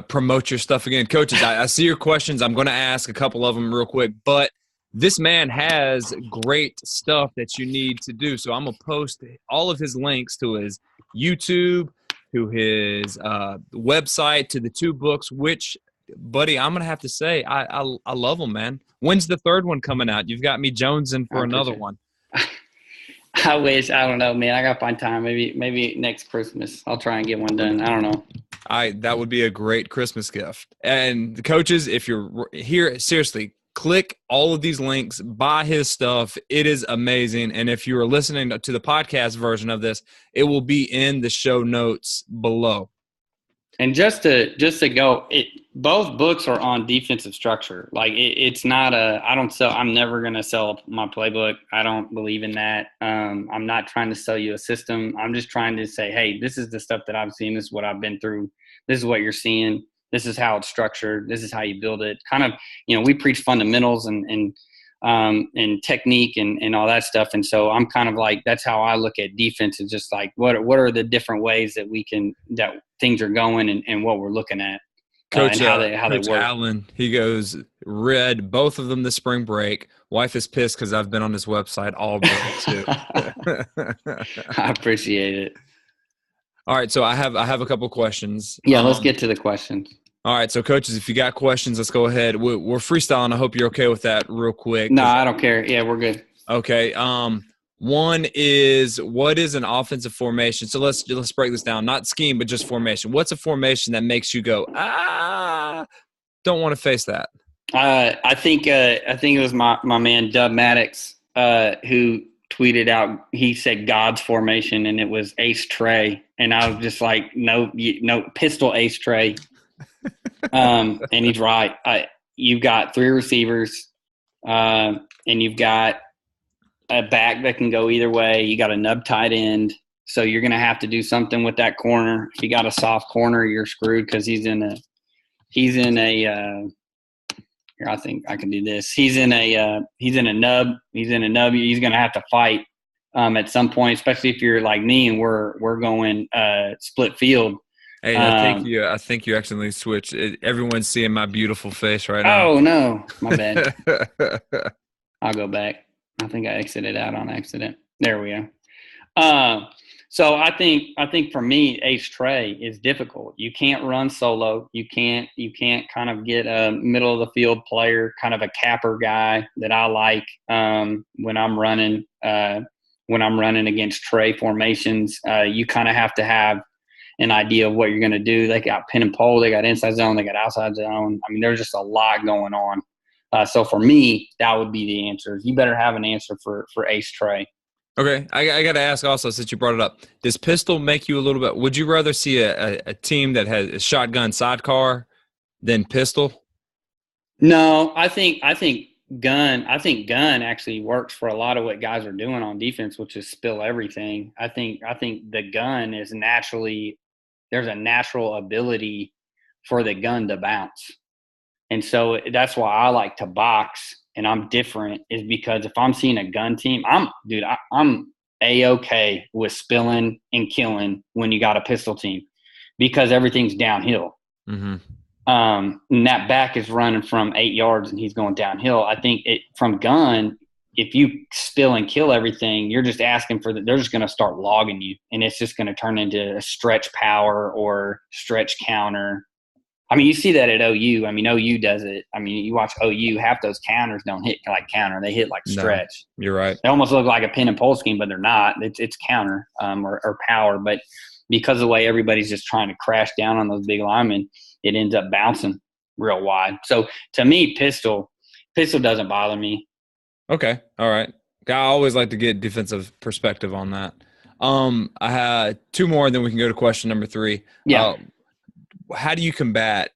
promote your stuff again. Coaches, I see your questions. I'm going to ask a couple of them real quick, but this man has great stuff that you need to do. So I'm going to post all of his links to his YouTube, to his website, to the 2 books, which, buddy, I'm going to have to say, I love them, man. When's the 3rd one coming out? You've got me jonesing for another one. I wish. I don't know, man. I got to find time. Maybe next Christmas I'll try and get one done. I don't know. That would be a great Christmas gift. And the coaches, if you're here, seriously, click all of these links, buy his stuff. It is amazing. And if you are listening to the podcast version of this, it will be in the show notes below. And just to go, both books are on defensive structure. Like it's not I'm never going to sell my playbook. I don't believe in that. I'm not trying to sell you a system. I'm just trying to say, hey, this is the stuff that I've seen. This is what I've been through. This is what you're seeing. This is how it's structured. This is how you build it. Kind of, we preach fundamentals and technique and all that stuff. And so I'm kind of like, that's how I look at defense. Is just like, what are the different ways that that things are going and what we're looking at. Coach, and how they Coach work. Allen, he goes, read both of them this spring break. Wife is pissed because I've been on his website all break too. I appreciate it. All right, so I have a couple questions. Yeah, let's get to the questions. All right, so coaches, if you got questions, let's go ahead. We're freestyling. I hope you're okay with that real quick. No, I don't care. Yeah, we're good. Okay. One is, what is an offensive formation? So let's break this down. Not scheme, but just formation. What's a formation that makes you go, don't want to face that? I think it was my man Dub Maddox who tweeted out. He said God's formation, and it was Ace Trey, and I was just like, no, pistol Ace Trey. And he's right. You've got 3 receivers, and you've got a back that can go either way. You got a nub tight end, so you're going to have to do something with that corner. If you got a soft corner, you're screwed because he's in a. Here, I think I can do this. He's in a nub. He's in a nub. He's going to have to fight at some point, especially if you're like me and we're going split field. Hey, I think you accidentally switched. Everyone's seeing my beautiful face right now. Oh no, my bad. I'll go back. I think I exited out on accident. There we go. So I think for me, Ace Trey is difficult. You can't run solo. You can't kind of get a middle of the field player, kind of a capper guy that I like when I'm running against Trey formations. You kind of have to have an idea of what you're going to do. They got pin and pole, they got inside zone, they got outside zone. I mean, there's just a lot going on. So for me, that would be the answer. You better have an answer for Ace Trey. Okay, I got to ask also, since you brought it up, does pistol make you a little bit – would you rather see a team that has a shotgun sidecar than pistol? No, I think gun actually works for a lot of what guys are doing on defense, which is spill everything. I think the gun is naturally – there's a natural ability for the gun to bounce. And so that's why I like to box, and I'm different, is because if I'm seeing a gun team, I'm A-okay with spilling and killing when you got a pistol team because everything's downhill. Mm-hmm. And that back is running from 8 yards and he's going downhill. I think from gun, if you spill and kill everything, you're just asking for they're just going to start logging you, and it's just going to turn into a stretch power or stretch counter. I mean, you see that at OU. I mean, OU does it. I mean, you watch OU, half those counters don't hit like counter. They hit like stretch. No, you're right. They almost look like a pin and pole scheme, but they're not. It's counter or power. But because of the way everybody's just trying to crash down on those big linemen, it ends up bouncing real wide. So to me, pistol doesn't bother me. Okay. All right. I always like to get defensive perspective on that. I had 2 more, and then we can go to question number 3. Yeah. How do you combat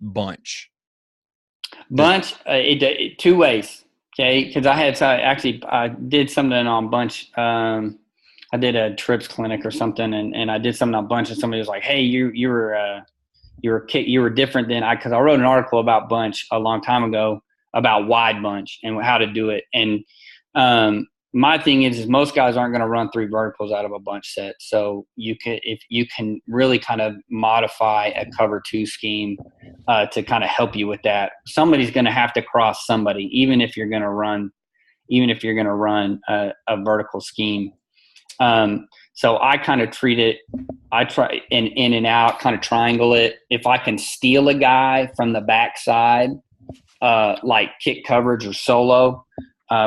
bunch? Bunch, 2 ways, okay? Because I did something on bunch. I did a trips clinic or something, and I did something on bunch, and somebody was like, "Hey, you were different than I," because I wrote an article about bunch a long time ago about wide bunch and how to do it. And my thing is most guys aren't going to run 3 verticals out of a bunch set. So if you can really kind of modify a cover 2 scheme to kind of help you with that. Somebody's going to have to cross somebody, even if you're going to run a vertical scheme. So I kind of treat it. I try in and out, kind of triangle it. If I can steal a guy from the backside, like kick coverage or solo.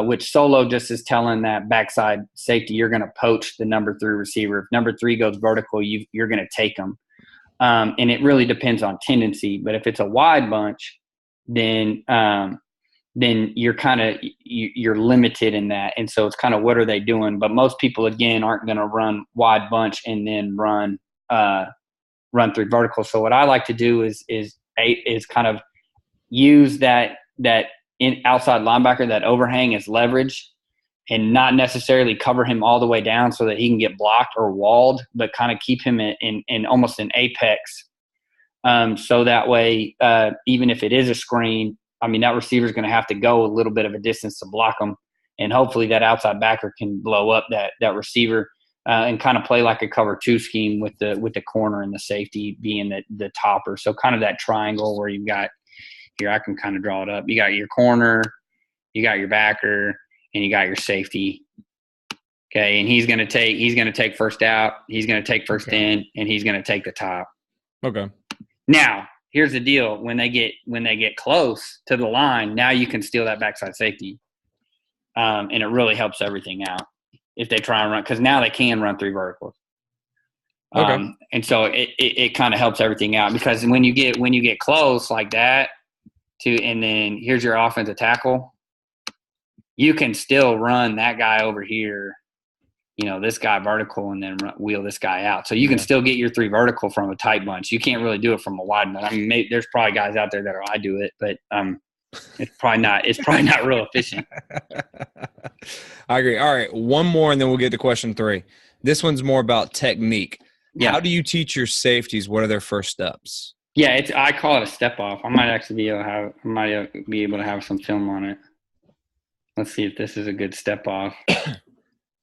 Which solo just is telling that backside safety you're going to poach the number 3 receiver. If number 3 goes vertical, you're going to take them. And it really depends on tendency. But if it's a wide bunch, then you're limited in that. And so it's kind of what are they doing? But most people, again, aren't going to run wide bunch and then run 3 vertical. So what I like to do is kind of use that in outside linebacker, that overhang as leverage, and not necessarily cover him all the way down so that he can get blocked or walled, but kind of keep him in almost an apex. So that way, even if it is a screen, I mean, that receiver is going to have to go a little bit of a distance to block him. And hopefully that outside backer can blow up that receiver and kind of play like a cover 2 scheme with the corner and the safety being the topper. So kind of that triangle where you've got, here, I can kind of draw it up. You got your corner, you got your backer, and you got your safety. Okay, and he's gonna take first out, he's gonna take first in, and he's gonna take the top. Okay. Now, here's the deal. When they get close to the line, now you can steal that backside safety. and it really helps everything out if they try and run, because now they can run 3 verticals. Okay. And so it kind of helps everything out, because when you get close like that and then here's your offensive tackle, you can still run that guy over here, this guy vertical, and then wheel this guy out. So you can still get your 3 vertical from a tight bunch. You can't really do it from a wide bunch. I mean, there's probably guys out there that I do it, but it's probably not real efficient. I agree. All right, one more, and then we'll get to question 3. This one's more about technique. Yeah. How do you teach your safeties? What are their first steps? Yeah, I call it a step off. I might actually be able to have some film on it. Let's see if this is a good step off.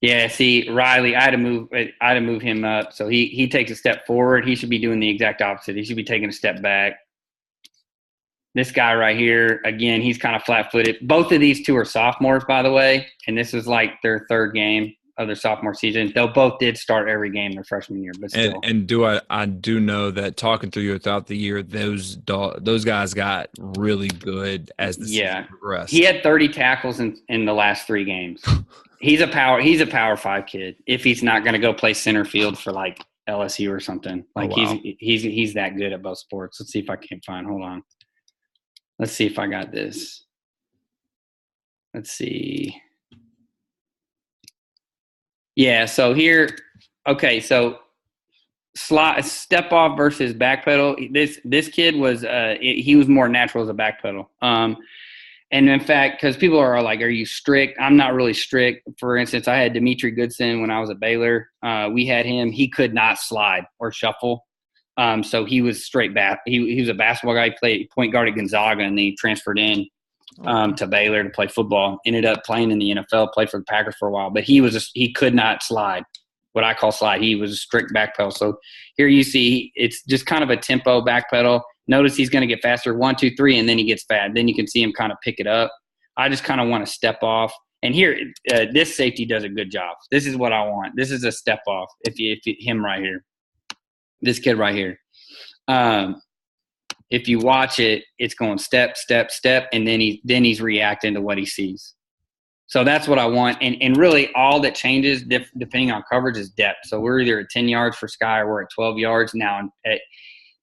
Yeah, see, Riley, I had to move him up. So he takes a step forward. He should be doing the exact opposite. He should be taking a step back. This guy right here, again, he's kind of flat-footed. Both of these 2 are sophomores, by the way, and this is like their 3rd game of their sophomore season. They both did start every game their freshman year, but still. And I do know that talking through you throughout the year, those guys got really good as the season progressed. He had 30 tackles in the last 3 games. He's a Power 5 kid. If he's not going to go play center field for like LSU or something, like he's that good at both sports. Let's see if I can find. Hold on. Let's see if I got this. Let's see. Yeah, so here, okay, so step off versus back pedal. This kid was he was more natural as a back pedal. And in fact, because people are like, "Are you strict?" I'm not really strict. For instance, I had Dimitri Goodson when I was at Baylor. We had him; he could not slide or shuffle. So he was straight back. He was a basketball guy. He played point guard at Gonzaga, and then he transferred in to Baylor to play football. Ended up playing in the NFL. Played for the Packers for a while, but he could not slide. What I call slide. He was a strict back pedal. So here you see it's just kind of a tempo back pedal. Notice he's going to get faster, 1, 2, 3, and then he gets fat. Then you can see him kind of pick it up. I just kind of want to step off. And here, this safety does a good job. This is what I want. This is a step off. Him right here, this kid right here. If you watch it, it's going step, step, step, and then he's reacting to what he sees. So that's what I want. And really all that changes depending on coverage is depth. So we're either at 10 yards for Sky or we're at 12 yards now.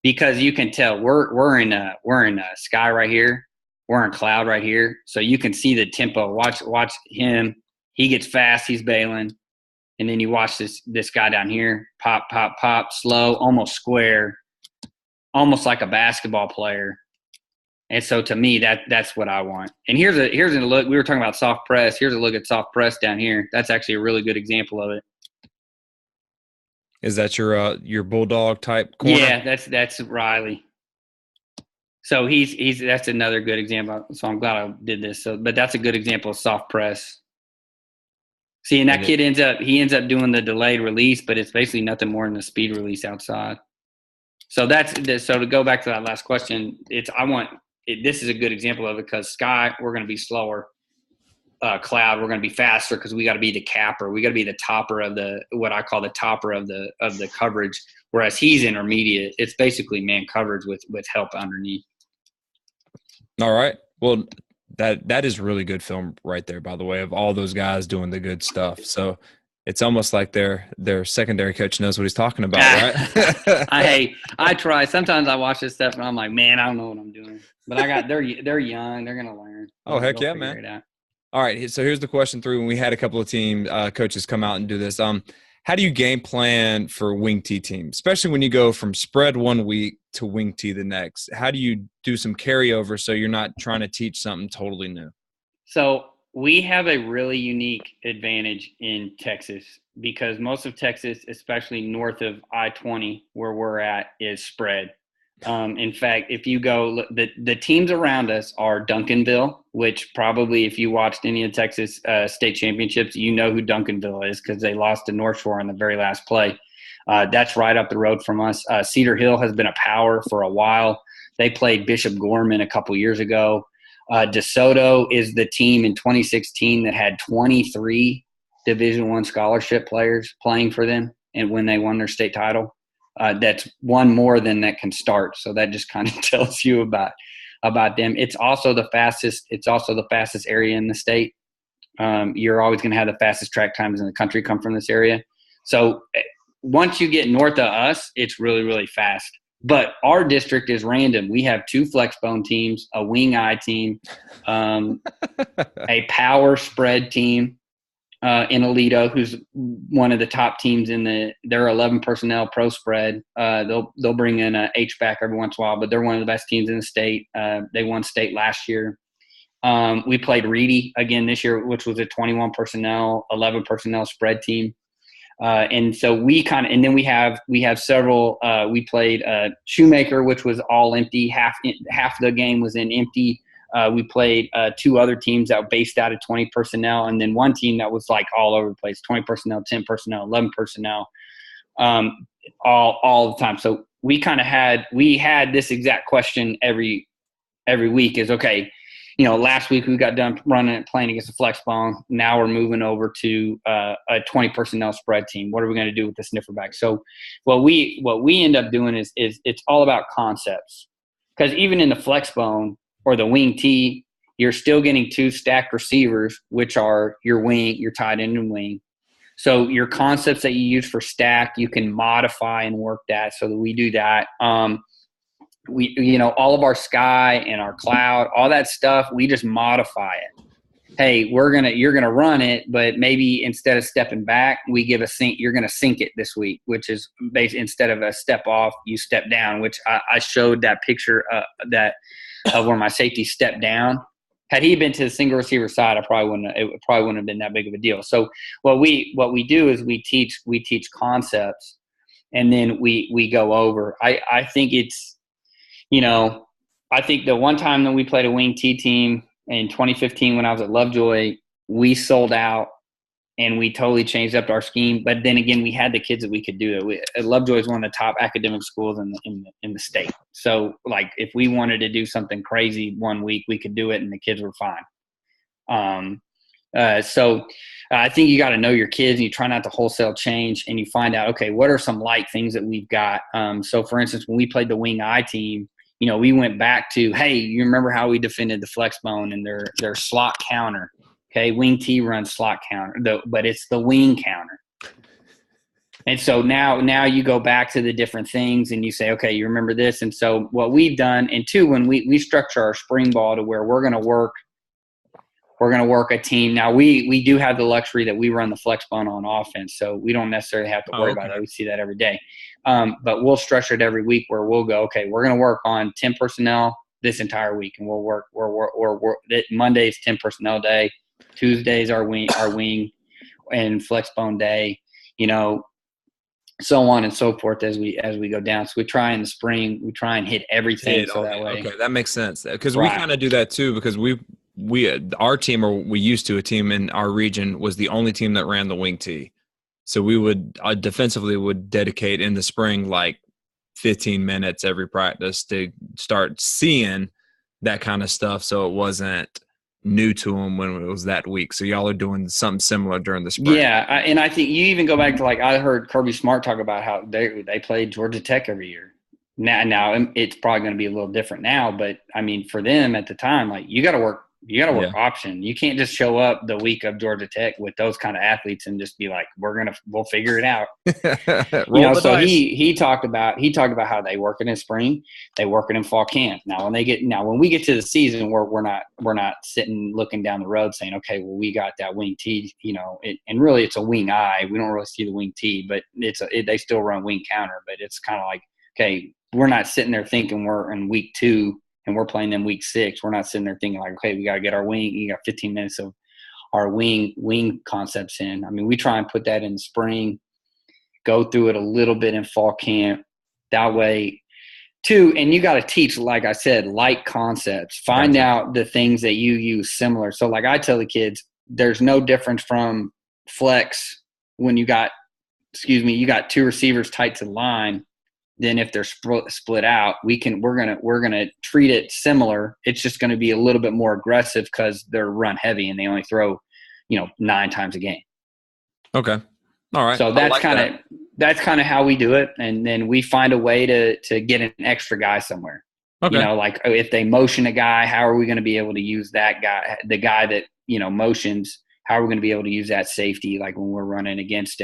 Because you can tell we're in Sky right here. We're in Cloud right here. So you can see the tempo. Watch him. He gets fast. He's bailing. And then you watch this guy down here. Pop, pop, pop. Slow. Almost square. Almost like a basketball player. And so to me, that's what I want. And here's a look. We were talking about soft press. Here's a look at soft press down here. That's actually a really good example of it. Is that your bulldog type corner? Yeah, that's Riley. So that's another good example. So I'm glad I did this. But that's a good example of soft press. See, and that kid ends up doing the delayed release, but it's basically nothing more than a speed release outside. So so to go back to that last question, this is a good example of it, because Sky, we're going to be slower. Cloud, we're going to be faster because we got to be the capper. We got to be the topper of what I call the topper of the coverage. Whereas he's intermediate. It's basically man coverage with help underneath. All right. Well, that is really good film right there, by the way, of all those guys doing the good stuff. So it's almost like their secondary coach knows what he's talking about, right? I try. Sometimes I watch this stuff and I'm like, man, I don't know what I'm doing. But they're young. They're gonna learn. Oh, heck yeah, man. All right. So here's the question 3. When we had a couple of team coaches come out and do this, how do you game plan for wing T teams, especially when you go from spread one week to wing T the next? How do you do some carryover so you're not trying to teach something totally new? So we have a really unique advantage in Texas, because most of Texas, especially north of I-20 where we're at, is spread. In fact, if you go, the teams around us are Duncanville, which probably if you watched any of Texas state championships, you know who Duncanville is because they lost to North Shore in the very last play. That's right up the road from us. Cedar Hill has been a power for a while. They played Bishop Gorman a couple years ago. DeSoto is the team in 2016 that had 23 Division I scholarship players playing for them, and when they won their state title. That's one more than that can start. So that just kind of tells you about them. It's also the fastest area in the state. You're always going to have the fastest track times in the country come from this area. So once you get north of us, it's really, really fast. But our district is random. We have 2 flexbone teams, a wing eye team, a power spread team in Alito, who's one of the top teams in their 11 personnel pro spread. They'll bring in a H-back every once in a while, but they're one of the best teams in the state. They won state last year. We played Reedy again this year, which was a 21 personnel, 11 personnel spread team. And so and then we have several, we played Shoemaker, which was all empty. Half the game was in empty. We played 2 other teams that were based out of 20 personnel. And then one team that was like all over the place, 20 personnel, 10 personnel, 11 personnel, all the time. So we had this exact question every week is, okay, last week we got done playing against a flex ball. Now we're moving over to a 20 personnel spread team. What are we going to do with the snifferback? So what we end up doing is it's all about concepts, because even in the flex bone or the wing T, you're still getting 2 stacked receivers, which are your wing, your tight end and wing. So your concepts that you use for stack, you can modify and work that. So that we do that. We all of our sky and our cloud, all that stuff, we just modify it. Hey, you're gonna run it, but maybe instead of stepping back, we give a sink. You're gonna sink it this week, which is instead of a step off, you step down. Which I showed that picture of where my safety stepped down. Had he been to the single receiver side, it probably wouldn't have been that big of a deal. So what we do is we teach concepts, and then we go over. I think it's. I think the one time that we played a wing T team in 2015 when I was at Lovejoy, we sold out and we totally changed up our scheme. But then again, we had the kids that we could do it. Lovejoy is one of the top academic schools in the state. So, like, if we wanted to do something crazy one week, we could do it, and the kids were fine. So I think you got to know your kids, and you try not to wholesale change, and you find out, okay, what are some light things that we've got? So, for instance, when we played the wing I team, we went back to, hey, you remember how we defended the flex bone and their slot counter? Okay, wing T runs slot counter, but it's the wing counter. And so now you go back to the different things and you say, okay, you remember this. And so what we've done, and 2, when we structure our spring ball to where we're going to work a team. Now we do have the luxury that we run the flex bone on offense, so we don't necessarily have to worry about that. We see that every day. But we'll structure it every week where we'll go, okay, we're going to work on 10 personnel this entire week, and we'll work. Monday's 10 personnel day, Tuesday's our wing and flex bone day, so on and so forth as we go down. So we try in the spring, we try and hit everything that way. Okay, that makes sense, because we kind of do that too, because our team, or we used to, a team in our region was the only team that ran the wing T. So we would defensively would dedicate in the spring like 15 minutes every practice to start seeing that kind of stuff. So it wasn't new to them when it was that week. So y'all are doing something similar during the spring. Yeah, and I think you even go back to, like, I heard Kirby Smart talk about how they played Georgia Tech every year. Now it's probably going to be a little different now, but I mean, for them at the time, like, you got to work option. You can't just show up the week of Georgia Tech with those kind of athletes and just be like, we'll figure it out. So he talked about how they work it in spring, they work it in fall camp. Now when we get to the season, we're not sitting looking down the road saying, okay, well, we got that wing T, and really it's a wing I. We don't really see the wing T, but they still run wing counter, but it's kind of like, okay, we're not sitting there thinking we're in week 2 and we're playing them week 6. We're not sitting there thinking like, okay, we got to get our wing. You got 15 minutes of our wing concepts in. I mean, we try and put that in the spring, go through it a little bit in fall camp. That way, too, and you got to teach, like I said, light concepts. Find out the things that you use similar. So, like I tell the kids, there's no difference from flex when you got 2 receivers tight to the line. Then if they're split out, we're gonna treat it similar. It's just going to be a little bit more aggressive because they're run heavy and they only throw, 9 times a game. Okay, all right. So that's kind of how we do it, and then we find a way to get an extra guy somewhere. Okay. Like if they motion a guy, how are we going to be able to use that guy, the guy that motions? how are we going to be able to use that safety, like when we're running against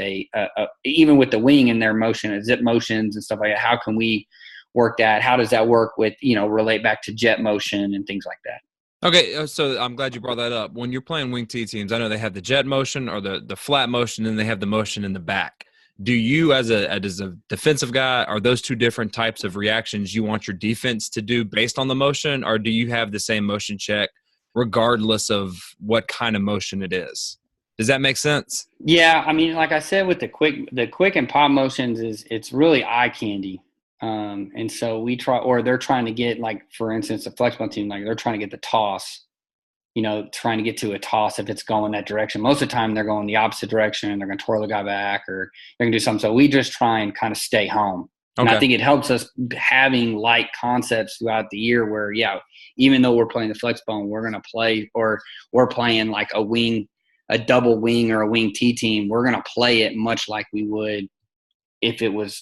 even with the wing and their motion, zip motions and stuff like that, how can we work that? How does that work with, relate back to jet motion and things like that? Okay, so I'm glad you brought that up. When you're playing wing T teams, I know they have the jet motion or the flat motion, and they have the motion in the back. Do you, as a defensive guy, are those two different types of reactions you want your defense to do based on the motion, or do you have the same motion check regardless of what kind of motion it is? Does that make sense? Yeah, I mean, like I said, with the quick and pop motions it's really eye candy. And so we try, or they're trying to get, like, for instance, the flexball team, like they're trying to get the toss, trying to get to a toss if it's going that direction. Most of the time they're going the opposite direction and they're going to twirl the guy back or they're going to do something. So we just try and kind of stay home. And I think it helps us having light concepts throughout the year where, even though we're playing the flex bone, we're going to play, or we're playing like a double wing or a wing T team. We're going to play it much like we would if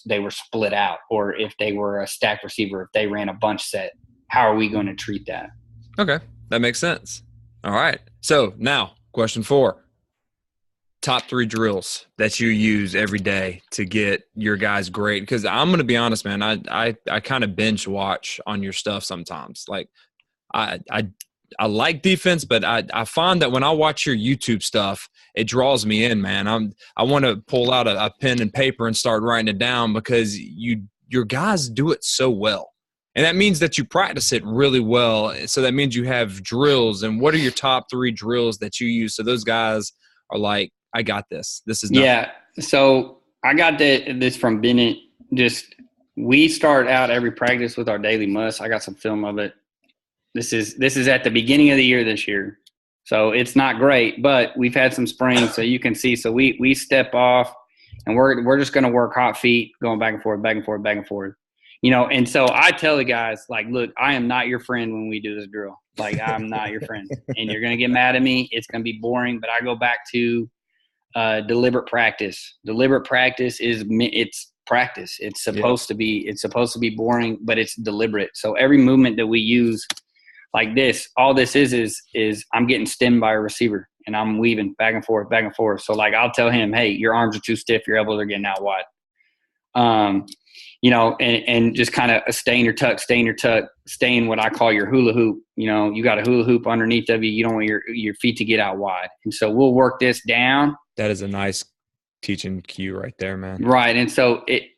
they were split out, or if they were a stacked receiver, if they ran a bunch set. How are we going to treat that? Okay, that makes sense. All right. So now, question 4. Top 3 drills that you use every day to get your guys great. Because I'm going to be honest, man, I kind of binge watch on your stuff sometimes. Like, I like defense, but I find that when I watch your YouTube stuff, it draws me in, man. I want to pull out a pen and paper and start writing it down because your guys do it so well. And that means that you practice it really well. So that means you have drills. And what are your top 3 drills that you use? So those guys are like, I got this. This is nothing. Yeah. So I got this from Bennett. We start out every practice with our daily must. I got some film of it. This is at the beginning of the year this year. So it's not great, but we've had some springs, so you can see. So we step off and we're just going to work hot feet, going back and forth, back and forth, back and forth. And so I tell the guys, like, look, I am not your friend when we do this drill. Like, I'm not your friend. And you're going to get mad at me. It's going to be boring. But I go back to deliberate practice. Deliberate practice it's practice. It's supposed to be boring, but it's deliberate. So every movement that we use like this, all this is I'm getting stemmed by a receiver and I'm weaving back and forth, back and forth. So, like, I'll tell him, hey, your arms are too stiff. Your elbows are getting out wide. And just kind of stay in your tuck, stay in what I call your hula hoop. You got a hula hoop underneath of you. You don't want your feet to get out wide. And so we'll work this down. That is a nice teaching cue right there, man. Right. And so I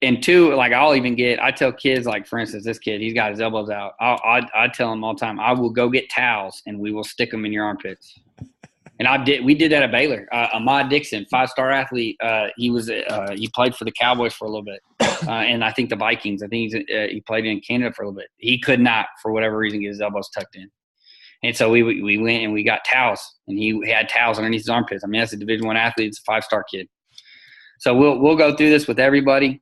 tell kids, like, for instance, this kid, he's got his elbows out. I tell him all the time, I will go get towels and we will stick them in your armpits. And we did that at Baylor. Ahmad Dixon, 5-star athlete. He played for the Cowboys for a little bit, and I think the Vikings. I think he played in Canada for a little bit. He could not, for whatever reason, get his elbows tucked in, and so we went and we got towels, and he had towels underneath his armpits. I mean, that's a Division I athlete. It's a 5-star kid. So we'll go through this with everybody.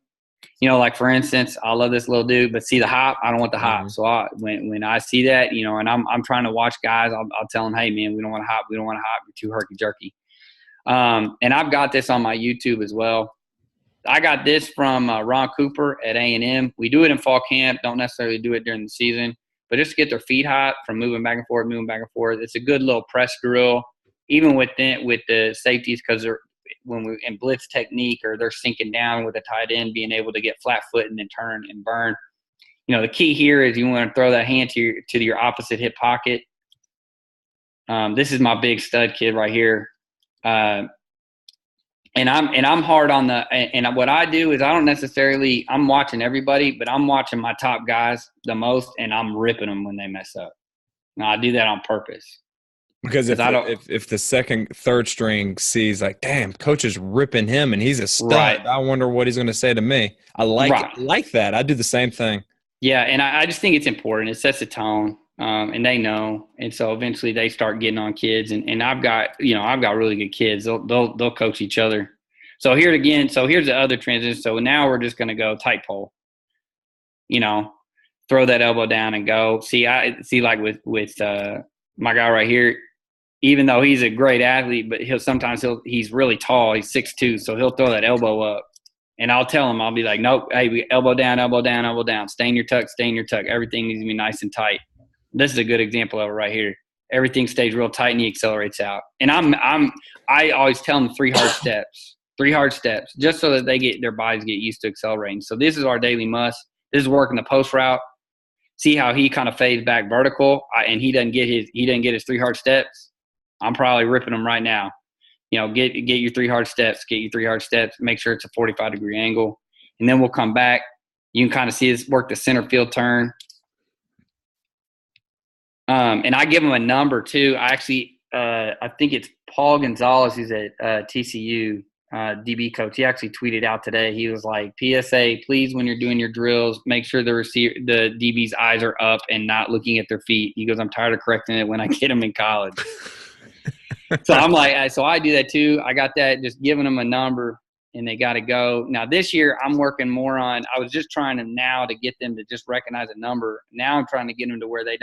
Like, for instance, I love this little dude, but see the hop? I don't want the hop. So when I see that, and I'm trying to watch guys, I'll tell them, hey, man, we don't want to hop. We don't want to hop. You're too herky-jerky. And I've got this on my YouTube as well. I got this from Ron Cooper at A&M. We do it in fall camp. Don't necessarily do it during the season. But just to get their feet hot from moving back and forth. It's a good little press drill, even with the safeties, because they're – when we're in blitz technique or they're sinking down with a tight end, being able to get flat foot and then turn and burn. The key here is you want to throw that hand to your opposite hip pocket. This is my big stud kid right here. And I'm hard on and what I do is I'm watching everybody, but I'm watching my top guys the most, and I'm ripping them when they mess up. Now, I do that on purpose. Because if the second, third string sees, like, damn, coach is ripping him and he's a stud, right, I wonder what he's going to say to me. I like that. I do the same thing. Yeah, and I just think it's important. It sets a tone, and they know. And so eventually they start getting on kids. And I've got really good kids. They'll coach each other. So here's the other transition. So now we're just going to go tight pole. Throw that elbow down and go. Like with my guy right here. Even though he's a great athlete, but he's really tall. He's 6'2", so he'll throw that elbow up. And I'll tell him, I'll be like, nope, hey, elbow down, elbow down, elbow down. Stay in your tuck. Everything needs to be nice and tight. This is a good example of it right here. everything stays real tight and he accelerates out. And I always tell them 3 hard steps, just so that their bodies get used to accelerating. So this is our daily must. This is working the post route. See how he kind of fades back vertical, and he doesn't get his 3 hard steps. I'm probably ripping him right now. Get your 3 hard steps. Get your 3 hard steps. Make sure it's a 45-degree angle, and then we'll come back. You can kind of see us work the center field turn. And I give him a number too. I actually, I think it's Paul Gonzalez, who's at TCU, DB coach. He actually tweeted out today. He was like, "PSA, please, when you're doing your drills, make sure the DB's eyes are up and not looking at their feet." He goes, "I'm tired of correcting it when I get them in college." So I'm like, so I do that too. I got that, just giving them a number, and they got to go. Now this year, I'm working more on. I was just trying to get them to just recognize a number. Now I'm trying to get them to where they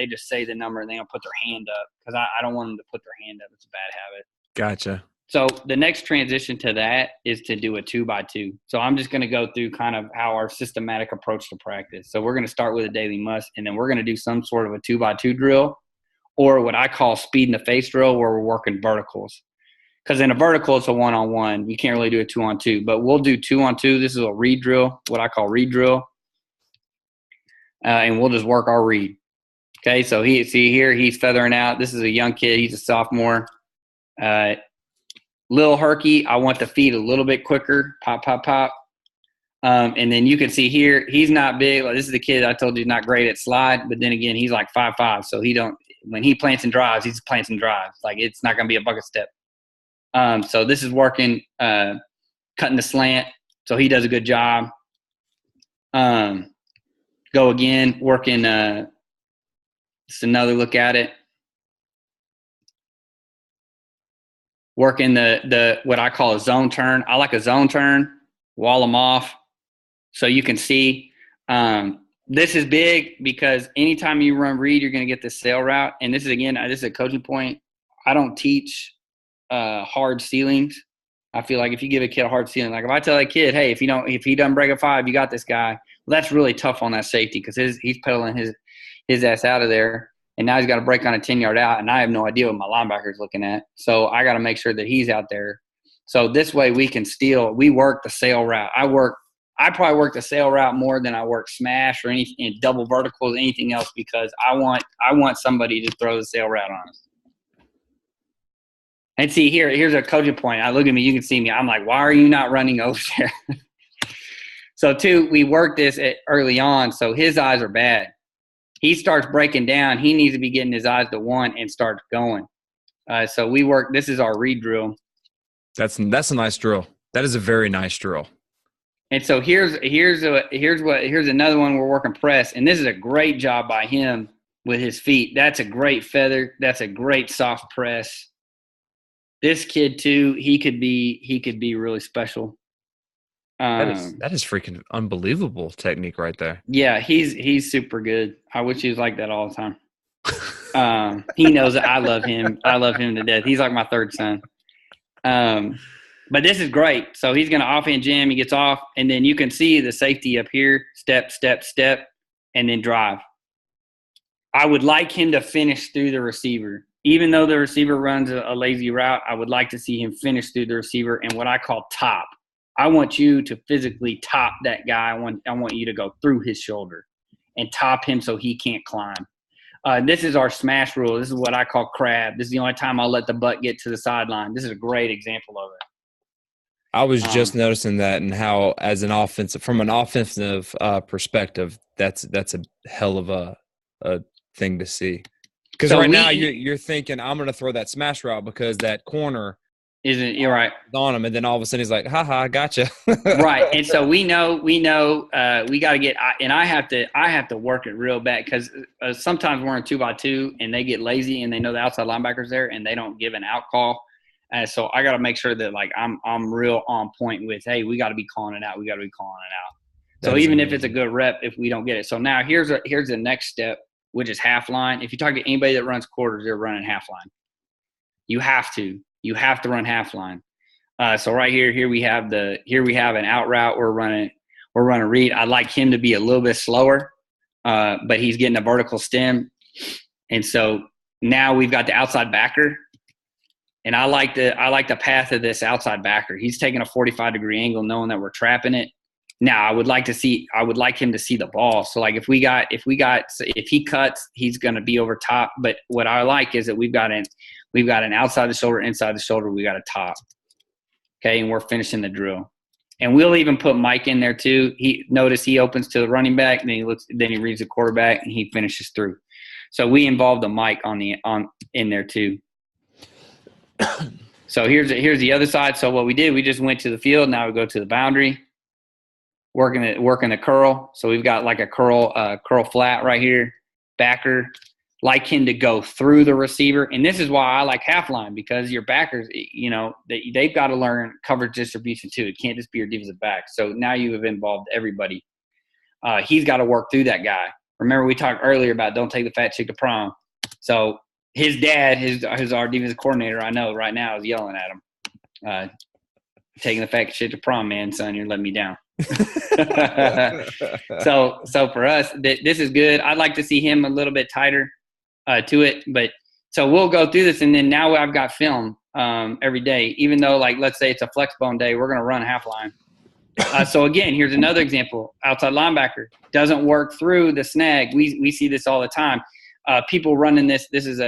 just say the number and they don't put their hand up, because I don't want them to put their hand up. It's a bad habit. Gotcha. So the next transition to that is to do a 2x2. So I'm just going to go through kind of how our systematic approach to practice. So we're going to start with a daily must, and then we're going to do some sort of a 2x2 drill, or what I call speed in the face drill, where we're working verticals. Because in a vertical, it's a 1-on-1. You can't really do a 2-on-2, but we'll do 2-on-2. This is a read drill, what I call read drill. And we'll just work our read. Okay, so he's feathering out. This is a young kid. He's a sophomore. Little herky, I want the feet a little bit quicker. Pop, pop, pop. And then you can see here, he's not big. Like, this is the kid I told you he's not great at slide, but then again, he's like 5'5", so when he plants and drives, he's plants and drives. Like, it's not going to be a bucket step. So this is working, cutting the slant. So he does a good job. Go again, working, just another look at it. Working the what I call a zone turn. I like a zone turn, wall them off. So you can see, this is big because anytime you run read, you're going to get this sail route. And this is a coaching point. I don't teach hard ceilings. I feel like if you give a kid a hard ceiling, like if I tell a kid, hey, if he doesn't break a 5, you got this guy. Well, that's really tough on that safety, because he's pedaling his ass out of there, and now he's got to break on a 10-yard out, and I have no idea what my linebacker's looking at. So I got to make sure that he's out there. So this way we work the sail route. I probably work the sail route more than I work smash or any double verticals, anything else, because I want somebody to throw the sail route on us. And see, here's a coaching point. I look at me, you can see me. I'm like, why are you not running over there? So, we work this early on, so his eyes are bad. He starts breaking down. He needs to be getting his eyes to 1 and start going. So we work – this is our read drill. That's a nice drill. That is a very nice drill. And so here's another one we're working press, and this is a great job by him with his feet. That's a great feather. That's a great soft press. This kid too, he could be really special. That is freaking unbelievable technique right there. Yeah, he's super good. I wish he was like that all the time. He knows that I love him. I love him to death. He's like my third son. But this is great. So he's going to offhand jam. He gets off, and then you can see the safety up here. Step, step, step, and then drive. I would like him to finish through the receiver. Even though the receiver runs a lazy route, I would like to see him finish through the receiver and what I call top. I want you to physically top that guy. I want you to go through his shoulder and top him so he can't climb. This is our smash rule. This is what I call crab. This is the only time I'll let the butt get to the sideline. This is a great example of it. I was just noticing that, and how from an offensive perspective, that's a hell of a thing to see. Because now you're thinking, I'm going to throw that smash route because that corner – you're right. On him, and then all of a sudden he's like, "Ha, gotcha." Right, and so we know we got to get, and I have to work it real bad, because sometimes we're in 2x2 and they get lazy and they know the outside linebacker's there and they don't give an out call, so I got to make sure that like I'm real on point with, hey, we got to be calling it out. We got to be calling it out. So even if it's a good rep, if we don't get it, so now here's the next step, which is half line. If you talk to anybody that runs quarters, they're running half line. You have to run half line. So right here we have an out route. We're running read. I'd like him to be a little bit slower, but he's getting a vertical stem. And so now we've got the outside backer. And I like the path of this outside backer. He's taking a 45-degree angle, knowing that we're trapping it. Now, I would like him to see the ball. So, like, if he cuts, he's going to be over top. But what I like is that we've got an outside the shoulder, inside the shoulder. We got a top. Okay, and we're finishing the drill. And we'll even put Mike in there too. Notice he opens to the running back, and then he reads the quarterback, and he finishes through. So we involved the Mike in there too. So here's the other side. So what we did, we just went to the field. Now we go to the boundary, working the curl. So we've got like a curl flat right here, backer. Like him to go through the receiver. And this is why I like half line, because your backers, they've got to learn coverage distribution too. It can't just be your defensive back. So now you have involved everybody. He's got to work through that guy. Remember we talked earlier about don't take the fat chick to prom. So his dad, who's our defensive coordinator, I know right now, is yelling at him. Taking the fat chick to prom, man, son, you're letting me down. So for us, this is good. I'd like to see him a little bit tighter to it, but so we'll go through this, and then now I've got film every day. Even though, like, let's say it's a flex bone day, we're going to run half line. So again, here's another example: outside linebacker doesn't work through the snag. We see this all the time. People running this. This is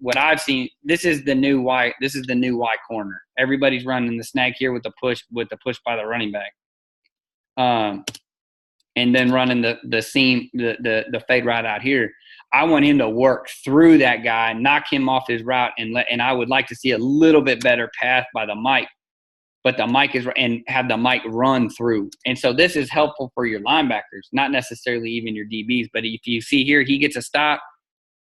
what I've seen. This is the new Y. This is the new Y corner. Everybody's running the snag here with the push by the running back. And then running the seam, the fade right out here. I want him to work through that guy, knock him off his route, and I would like to see a little bit better path by the Mike, but the Mike and have the Mike run through. And so this is helpful for your linebackers, not necessarily even your DBs. But if you see here, he gets a stop.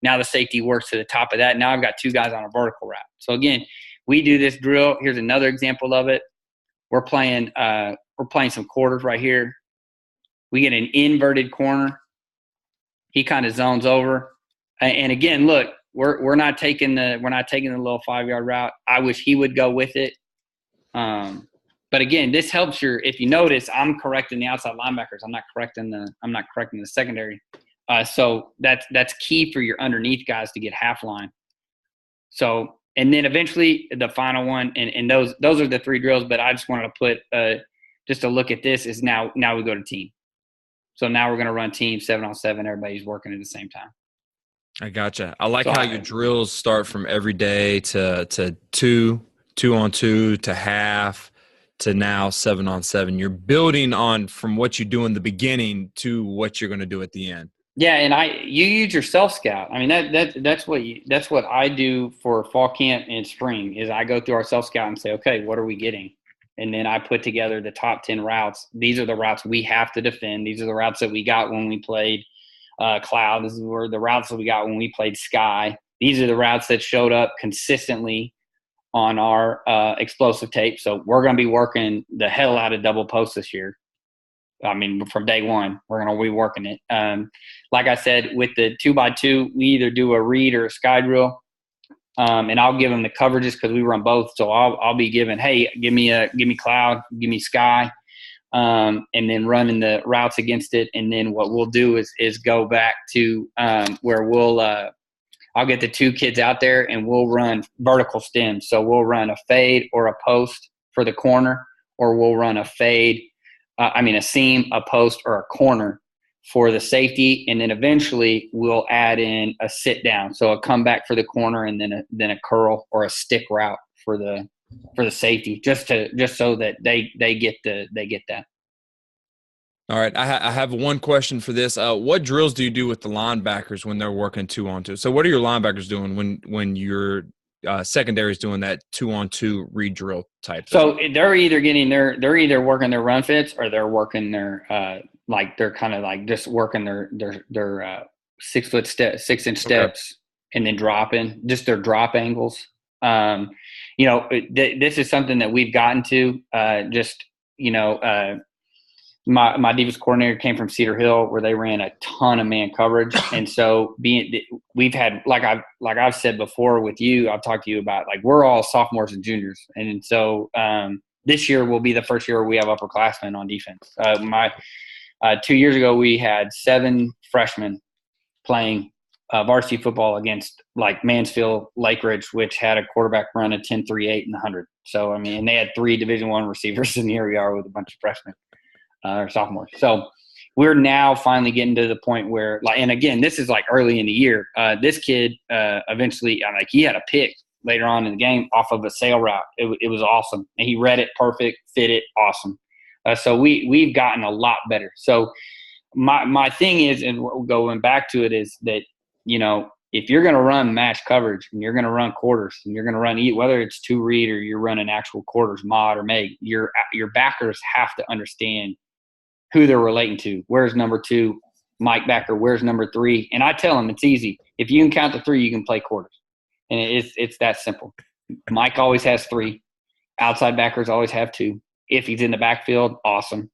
Now the safety works to the top of that. Now I've got two guys on a vertical route. So again, we do this drill. Here's another example of it. We're playing some quarters right here. We get an inverted corner. He kind of zones over. And again, look, we're not taking the little 5-yard route. I wish he would go with it. But again, this helps if you notice, I'm correcting the outside linebackers. I'm not correcting the secondary. So that's key for your underneath guys to get half line. So, and then eventually the final one, and those are the three drills, but I just wanted to put just a look at this is now we go to team. So now we're going to run team 7-on-7. Everybody's working at the same time. I gotcha. I like how your drills start from every day to 2-on-2 to half to now 7-on-7. You're building on from what you do in the beginning to what you're going to do at the end. Yeah, and you use your self scout. I mean that's what I do for fall camp and spring is I go through our self scout and say, okay, what are we getting? And then I put together the top 10 routes. These are the routes we have to defend. These are the routes that we got when we played Cloud. This is where the routes that we got when we played Sky. These are the routes that showed up consistently on our explosive tape. So we're going to be working the hell out of double post this year. I mean, from day one, we're going to be working it. Like I said, with the 2x2, we either do a read or a sky drill. And I'll give them the coverages because we run both. So I'll be giving, hey, give me cloud, give me sky, and then running the routes against it. And then what we'll do is go back to where I'll get the two kids out there and we'll run vertical stems. So we'll run a fade or a post for the corner, or we'll run a seam, a post, or a corner for the safety, and then eventually we'll add in a sit down, so a comeback for the corner, and then a curl or a stick route for the safety, just so that they get that. All right, I have one question for this. What drills do you do with the linebackers when they're working 2-on-2? So what are your linebackers doing when your secondary is doing that 2-on-2 re-drill type thing? So they're either working their run fits, or they're working their they're kind of like just working their 6-inch steps, and then dropping just their drop angles. This is something that we've gotten to. My defense coordinator came from Cedar Hill, where they ran a ton of man coverage, and so we've had like I've said before with you, I've talked to you about, like, we're all sophomores and juniors, and so this year will be the first year we have upperclassmen on defense. 2 years ago we had 7 freshmen playing varsity football against like Mansfield, Lake Ridge, which had a quarterback run a 10.38 in the 100. So, I mean, and they had 3 Division I receivers, and here we are with a bunch of freshmen or sophomores. So we're now finally getting to the point where, like, and again, this is like early in the year. This kid eventually, like, he had a pick later on in the game off of a sail route. It was awesome. And he read it perfect, fit it, awesome. So we've gotten a lot better. So my thing is, and going back to it, is that, you know, if you're going to run match coverage and you're going to run quarters and you're going to run, whether it's 2 read or you're running actual quarters, mod or meg, your backers have to understand who they're relating to. Where's number 2, Mike backer? Where's number 3? And I tell them it's easy. If you can count to 3, you can play quarters. And it's that simple. Mike always has 3. Outside backers always have 2. If he's in the backfield, awesome.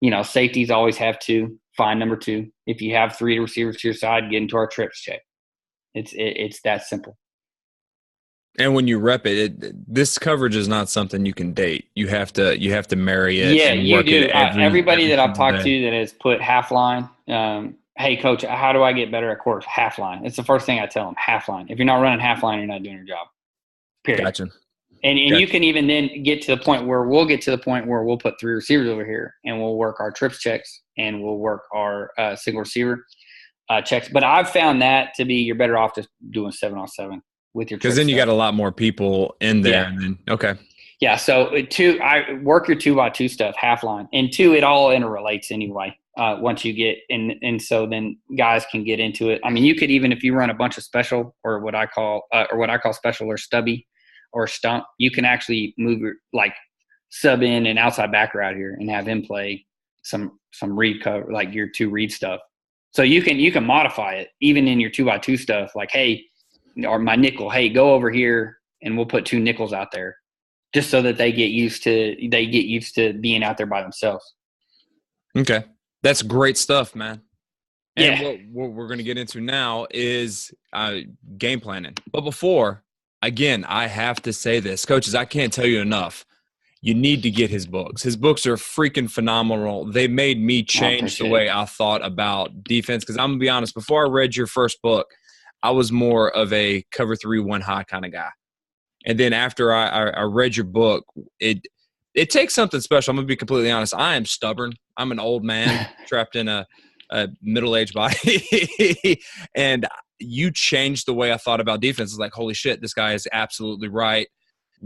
You know, safeties always have 2. Find number 2. If you have 3 receivers to your side, get into our trips check. It's that simple. And when you rep this coverage is not something you can date. You have to marry it. Yeah, and you work do. it Everybody that I've talked day. to that has put half line, hey, coach, how do I get better at quarters? Half line. It's the first thing I tell them, half line. If you're not running half line, you're not doing your job. Period. Gotcha. And you can even then get to the point where we'll put 3 receivers over here and we'll work our trips checks and we'll work our single receiver checks. But I've found that to be, you're better off just doing 7-on-7 with your trips. Because then you got a lot more people in there. Yeah. And then, okay. Yeah, so 2, I work your 2x2 stuff, half line. And 2, it all interrelates anyway. Once you get and so then guys can get into it. I mean, you could even, if you run a bunch of special or what I call special or stubby or stump, you can actually move your, like, sub in an outside backer out here and have him play some read cover, like your 2 read stuff. So you can modify it even in your 2x2 stuff. Like, hey, or my nickel, hey, go over here and we'll put 2 nickels out there, just so that they get used to being out there by themselves. Okay, that's great stuff, man. And yeah, what we're going to get into now is game planning. But before, again, I have to say this, coaches, I can't tell you enough. You need to get his books. His books are freaking phenomenal. They made me change the way I thought about defense. Because I'm going to be honest, before I read your first book, I was more of a cover 3 1 high kind of guy. And then after I read your book, it takes something special. I'm going to be completely honest. I am stubborn. I'm an old man trapped in a middle-aged body. And you changed the way I thought about defense. It's like, holy shit, this guy is absolutely right.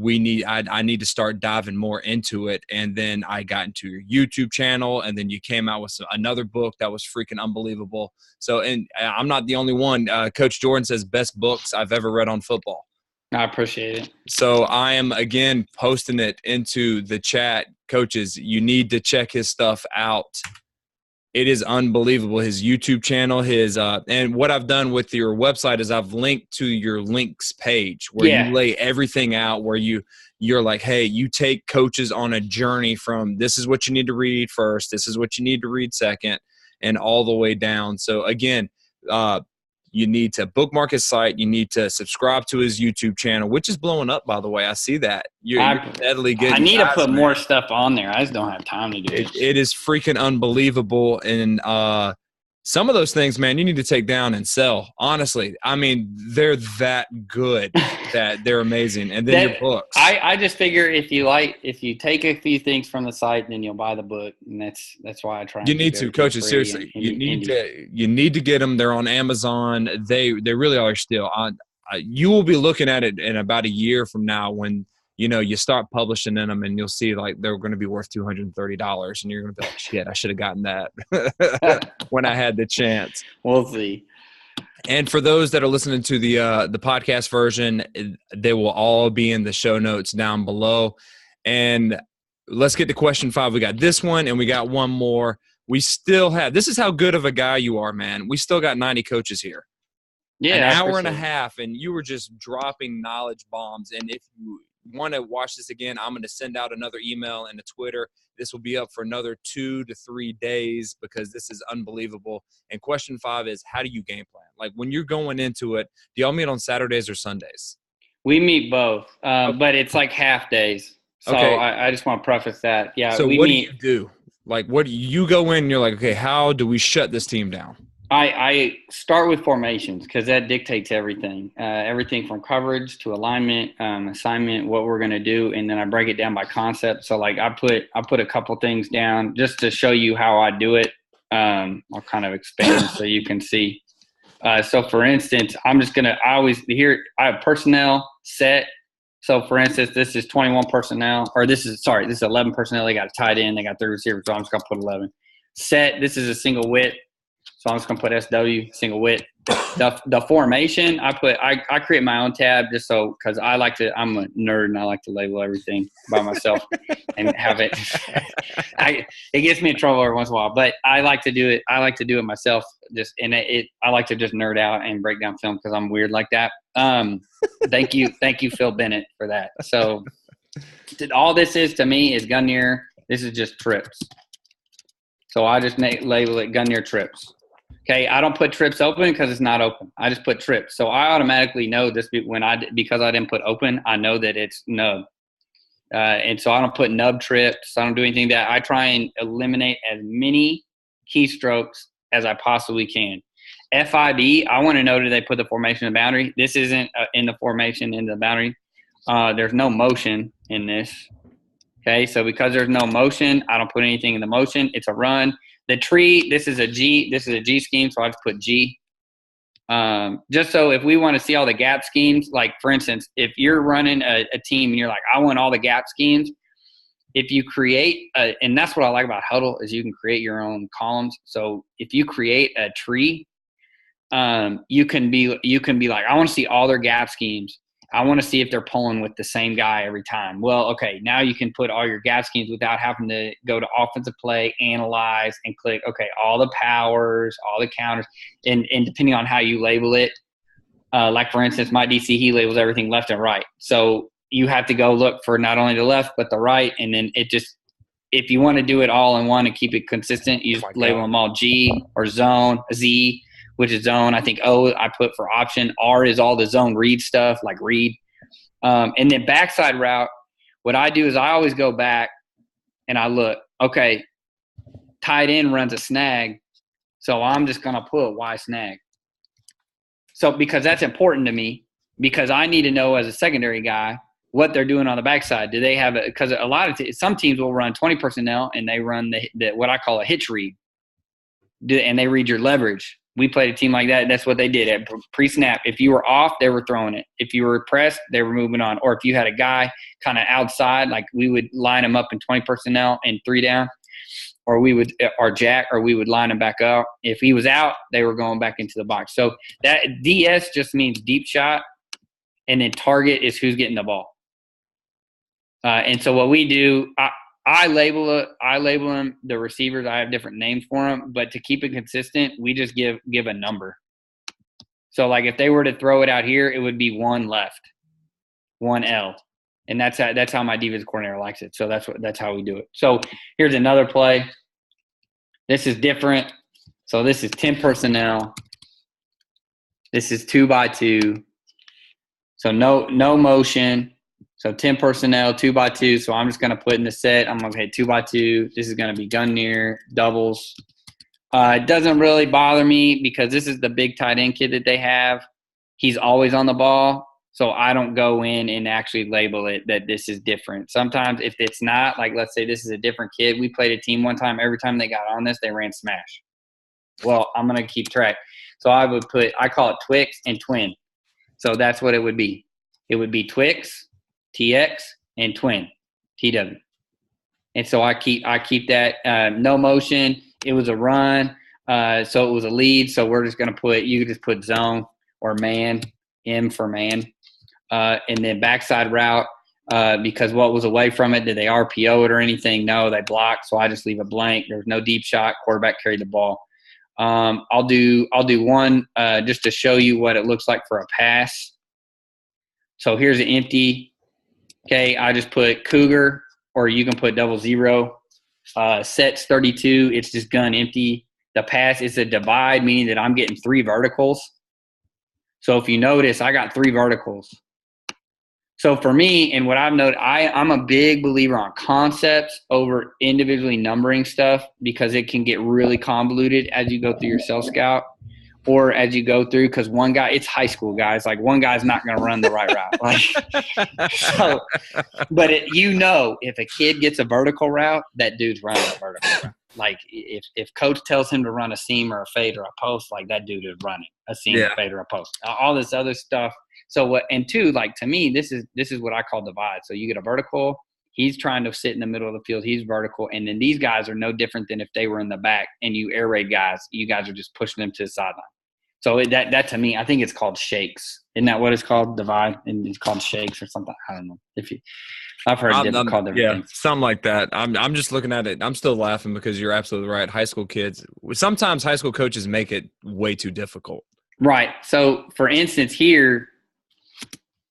I need to start diving more into it. And then I got into your YouTube channel, and then you came out with another book that was freaking unbelievable. So, and I'm not the only one. Coach Jordan says best books I've ever read on football. I appreciate it. So I am, again, posting it into the chat. Coaches, you need to check his stuff out. It is unbelievable. His YouTube channel, and what I've done with your website is I've linked to your links page where you lay everything out, where you're like, hey, you take coaches on a journey from this is what you need to read first, this is what you need to read second, and all the way down. So again, you need to bookmark his site. You need to subscribe to his YouTube channel, which is blowing up, by the way. I see that. You're steadily getting. I need to put more stuff on there. I just don't have time to do it. It is freaking unbelievable. And some of those things, man, you need to take down and sell. Honestly, I mean, they're that good that they're amazing. And then your books. I just figure if you take a few things from the site, then you'll buy the book, and that's why I try. You need to, coaches. Seriously, you need to get them. They're on Amazon. They really are still on. You will be looking at it in about a year from now when you start publishing in them, and you'll see like they're going to be worth $230, and you're going to be like, shit, I should have gotten that when I had the chance. We'll see. And for those that are listening to the podcast version, they will all be in the show notes down below. And let's get to question 5. We got this one, and we got one more. We still have – this is how good of a guy you are, man. We still got 90 coaches here. Yeah, an hour and a half, and you were just dropping knowledge bombs. And if you want to watch this again, I'm going to send out another email and a Twitter. This will be up for another 2 to 3 days because this is unbelievable. And question 5 is, how do you game plan? Like when you're going into it, do y'all meet on Saturdays or Sundays? We meet both, but it's like half days. So okay. I just want to preface that. Yeah. So what do you do? Like what do you go in and you're like, okay, how do we shut this team down? I start with formations because that dictates everything. Everything from coverage to alignment, assignment, what we're going to do, and then I break it down by concept. So like I put a couple things down just to show you how I do it. I'll kind of expand so you can see. So for instance, I have personnel set. So for instance, this is 21 personnel, or this is 11 personnel. They got a tight end, they got 3 receivers, so I'm just gonna put 11. Set, this is a single width. So I'm just gonna put SW, single width. The formation, I create my own tab just so, because I'm a nerd and I like to label everything by myself and have it. It gets me in trouble every once in a while, but I like to do it. I like to do it myself. I like to just nerd out and break down film because I'm weird like that. Thank you, Phil Bennett, for that. So all this is to me is gun near. This is just trips. So I just label it gun near trips. Okay, I don't put trips open because it's not open. I just put trips. So I automatically know this because I didn't put open, I know that it's nub. And so I don't put nub trips. I don't do anything that. I try and eliminate as many keystrokes as I possibly can. FIB, I want to know, do they put the formation in the boundary? This isn't in the formation in the boundary. There's no motion in this. Okay, so because there's no motion, I don't put anything in the motion. It's a run. The tree, this is a G scheme, so I just put G. Just so if we want to see all the gap schemes, like for instance, if you're running a team and you're like, I want all the gap schemes, if you create and that's what I like about Huddle is you can create your own columns. So if you create a tree, you can be like, I want to see all their gap schemes. I want to see if they're pulling with the same guy every time. Well, okay, now you can put all your gap schemes without having to go to offensive play, analyze, and click, okay, all the powers, all the counters, and depending on how you label it, like for instance, my DC, he labels everything left and right. So you have to go look for not only the left but the right, and then if you want to do it all in one and keep it consistent, you just label them all G or zone, Z, which is zone. I think O I put for option. R is all the zone read stuff, like read. And then backside route, what I do is I always go back and I look, okay, tight end runs a snag, so I'm just going to put Y snag. So because that's important to me, because I need to know as a secondary guy what they're doing on the backside. Do they have it? Because a lot of some teams will run 20 personnel and they run the what I call a hitch read, and they read your leverage. We played a team like that. That's what they did at pre-snap. If you were off, they were throwing it. If you were pressed, they were moving on. Or if you had a guy kind of outside, like we would line them up in 20 personnel and 3 down, or we would line him back up. If he was out, they were going back into the box. So that DS just means deep shot, and then target is who's getting the ball. And so what we do, I label them the receivers. I have different names for them, but to keep it consistent, we just give a number. So like if they were to throw it out here, it would be 1 left, 1 L, and that's how my defensive coordinator likes it. So that's how we do it. So here's another play. This is different. So this is 10 personnel. This is 2x2. So no motion. So 10 personnel, 2x2. So I'm just going to put in the set. I'm going to hit 2x2. This is going to be gun near, doubles. It doesn't really bother me because this is the big tight end kid that they have. He's always on the ball. So I don't go in and actually label it that this is different. Sometimes if it's not, like let's say this is a different kid. We played a team one time. Every time they got on this, they ran smash. Well, I'm going to keep track. So I call it Twix and Twin. So that's what it would be. It would be Twix, TX, and Twin, TW. And so I keep that no motion. It was a run, so it was a lead. So we're just going to you just put zone or man, M for man. And then backside route, because what was away from it, did they RPO it or anything? No, they blocked. So I just leave it blank. There was no deep shot. Quarterback carried the ball. I'll do one just to show you what it looks like for a pass. So here's an empty. Okay, I just put Cougar, or you can put 00. Sets 32. It's just gun empty. The pass is a divide, meaning that I'm getting 3 verticals. So if you notice, I got 3 verticals. So for me, and what I've noted, I'm a big believer on concepts over individually numbering stuff because it can get really convoluted as you go through your self scout or as you go through. Because one guy, it's high school guys, like one guy's not going to run the right route. Like, so, but if a kid gets a vertical route, that dude's running a vertical route. Like if coach tells him to run a seam or a fade or a post, like that dude is running a seam, a fade or a post. All this other stuff. So what? And two, like to me, this is what I call divide. So you get a vertical. He's trying to sit in the middle of the field. He's vertical, and then these guys are no different than if they were in the back and you air raid guys. You guys are just pushing them to the sideline. So that to me, I think it's called shakes. Isn't that what it's called? Divide, and it's called shakes or something. I don't know. I've heard called different things. Something like that. I'm just looking at it. I'm still laughing because you're absolutely right. High school kids. Sometimes high school coaches make it way too difficult. Right. So for instance, here,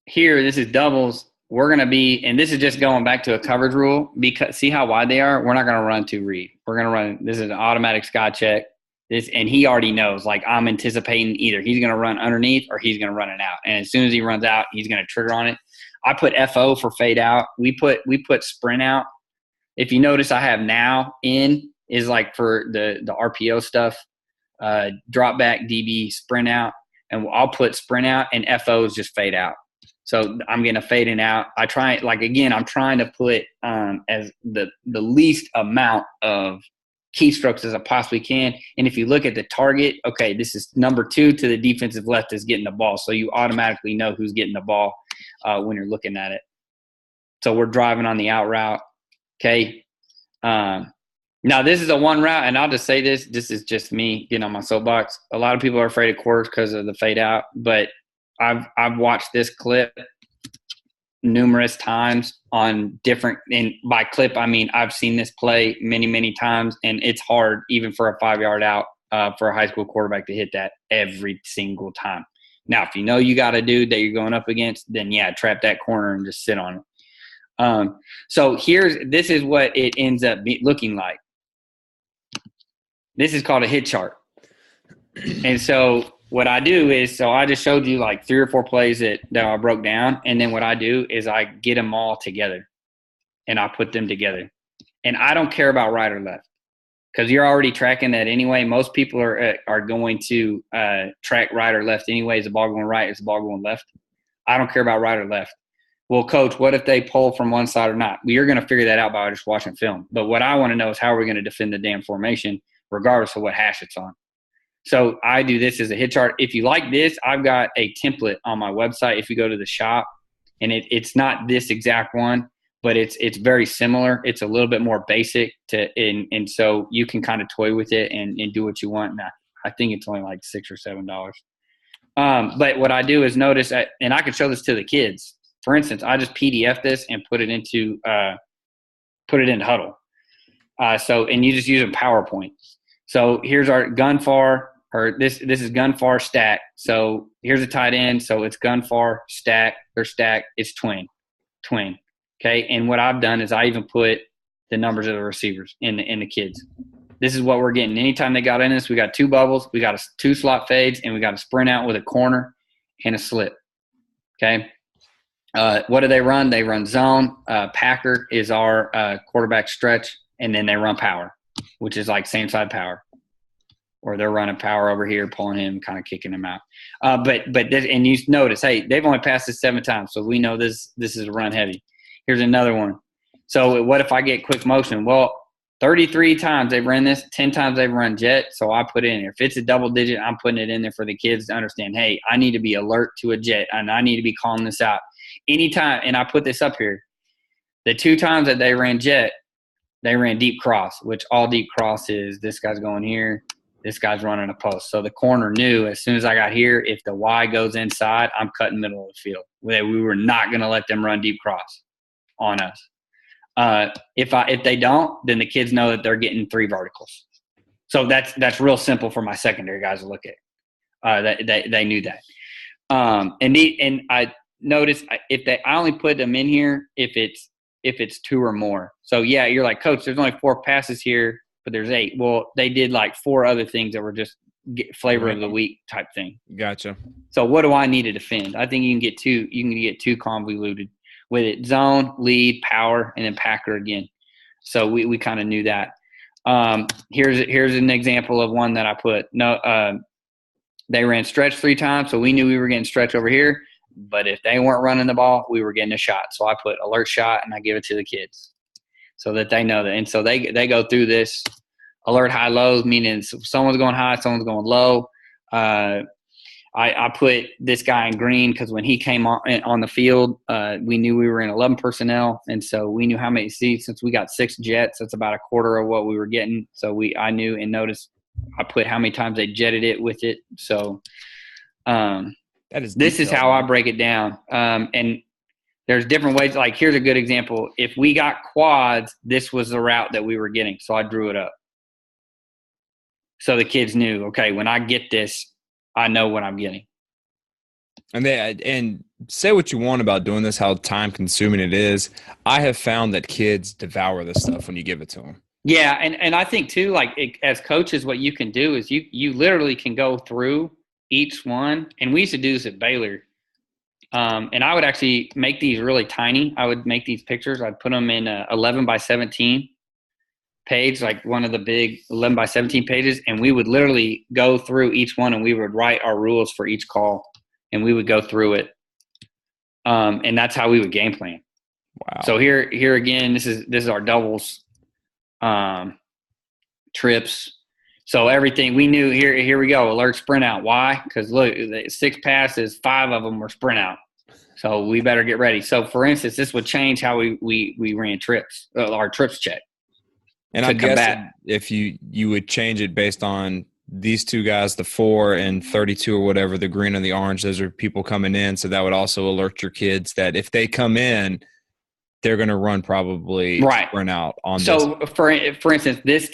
this is doubles. We're going to be, and this is just going back to a coverage rule because see how wide they are? We're not going to run two read. We're going to run, this is an automatic sky check. And he already knows, like I'm anticipating either he's going to run underneath or he's going to run it out. And as soon as he runs out, he's going to trigger on it. I put FO for fade out. We put sprint out. If you notice, I have now in is like for the RPO stuff, drop back DB sprint out, and I'll put sprint out and FO is just fade out. So I'm getting a fading out. I'm trying to put as the least amount of keystrokes as I possibly can. And if you look at the target, okay, this is number 2 to the defensive left is getting the ball. So you automatically know who's getting the ball when you're looking at it. So we're driving on the out route. Okay. Now this is a one route, and I'll just say this is just me getting on my soapbox. A lot of people are afraid of quarters because of the fade out, but I've watched this clip numerous times on different, and by clip I mean I've seen this play many times, and it's hard even for a 5-yard out for a high school quarterback to hit that every single time. Now if you know you got a dude that you're going up against, then yeah, trap that corner and just sit on it. So this is what it ends up looking like. This is called a hit chart. And so what I do is, so I just showed you like 3 or 4 plays that I broke down. And then what I do is I get them all together and I put them together. And I don't care about right or left because you're already tracking that anyway. Most people are going to track right or left anyway. Is the ball going right? Is the ball going left? I don't care about right or left. Well, coach, what if they pull from one side or not? Well, you're going to figure that out by just watching film. But what I want to know is how are we going to defend the damn formation regardless of what hash it's on. So I do this as a hit chart. If you like this, I've got a template on my website. If you go to the shop, and it's not this exact one, but it's very similar. It's a little bit more basic and so you can kind of toy with it and do what you want. And I think it's only like $6 or $7. But what I do is notice, and I can show this to the kids. For instance, I just PDF this and put it into Huddle. And you just use a PowerPoint. So here's our gun far, or this is gun far stack. So here's a tight end. So it's gun far stack or stack. It's twin. Okay. And what I've done is I even put the numbers of the receivers in the kids. This is what we're getting. Anytime they got in this, we got 2 bubbles, we got 2 slot fades, and we got a sprint out with a corner and a slip. Okay. What do they run? They run zone. Packer is our quarterback stretch, and then they run power, which is like same side power, or they're running power over here, pulling him, kind of kicking him out. And you notice, hey, they've only passed this 7 times, so we know this is a run heavy. Here's another one. So what if I get quick motion? Well, 33 times they've run this, 10 times they've run jet, so I put it in there. If it's a double digit, I'm putting it in there for the kids to understand, hey, I need to be alert to a jet, and I need to be calling this out. Anytime, and I put this up here, the 2 times that they ran jet, they ran deep cross, which all deep cross is this guy's going here, this guy's running a post. So the corner knew as soon as I got here, if the Y goes inside, I'm cutting middle of the field. We were not going to let them run deep cross on us. If they don't, then the kids know that they're getting 3 verticals. So that's real simple for my secondary guys to look at. They knew that. And I noticed I only put them in here if it's 2 or more. So yeah, you're like, coach, there's only 4 passes here, but there's 8. Well, they did like 4 other things that were just flavor of the week type thing. Gotcha. So what do I need to defend? I think you can get too convoluted. with it: zone, lead, power, and then packer again. So we kind of knew that. Here's an example of one that I put. They ran stretch 3 times, so we knew we were getting stretch over here. But if they weren't running the ball, we were getting a shot. So I put alert shot, and I give it to the kids so that they know that. And so they go through this alert high lows, meaning someone's going high, someone's going low. I put this guy in green because when he came on the field, we knew we were in 11 personnel, and so we knew how many seats. Since we got 6 jets, that's about a quarter of what we were getting. So I knew and noticed. I put how many times they jetted it with it. So this is how I break it down. And there's different ways. Like, here's a good example. If we got quads, this was the route that we were getting. So I drew it up. So the kids knew, okay, when I get this, I know what I'm getting. And say what you want about doing this, how time consuming it is. I have found that kids devour this stuff when you give it to them. Yeah, and I think too, like as coaches, what you can do is you literally can go through each one. And we used to do this at Baylor. And I would actually make these really tiny. I would make these pictures. I'd put them in a 11 by 17 page, like one of the big 11 by 17 pages. And we would literally go through each one, and we would write our rules for each call, and we would go through it. And that's how we would game plan. Wow. So here again, this is our doubles. Trips. So everything we knew here we go. Alert sprint out. Why? Because look, 6 passes, 5 of them were sprint out. So we better get ready. So for instance, this would change how we ran trips, our trips check. And I guess if you would change it based on these 2 guys, the 4 and 32 or whatever, the green and the orange, those are people coming in. So that would also alert your kids that if they come in, they're going to run probably sprint out on so this. For instance, this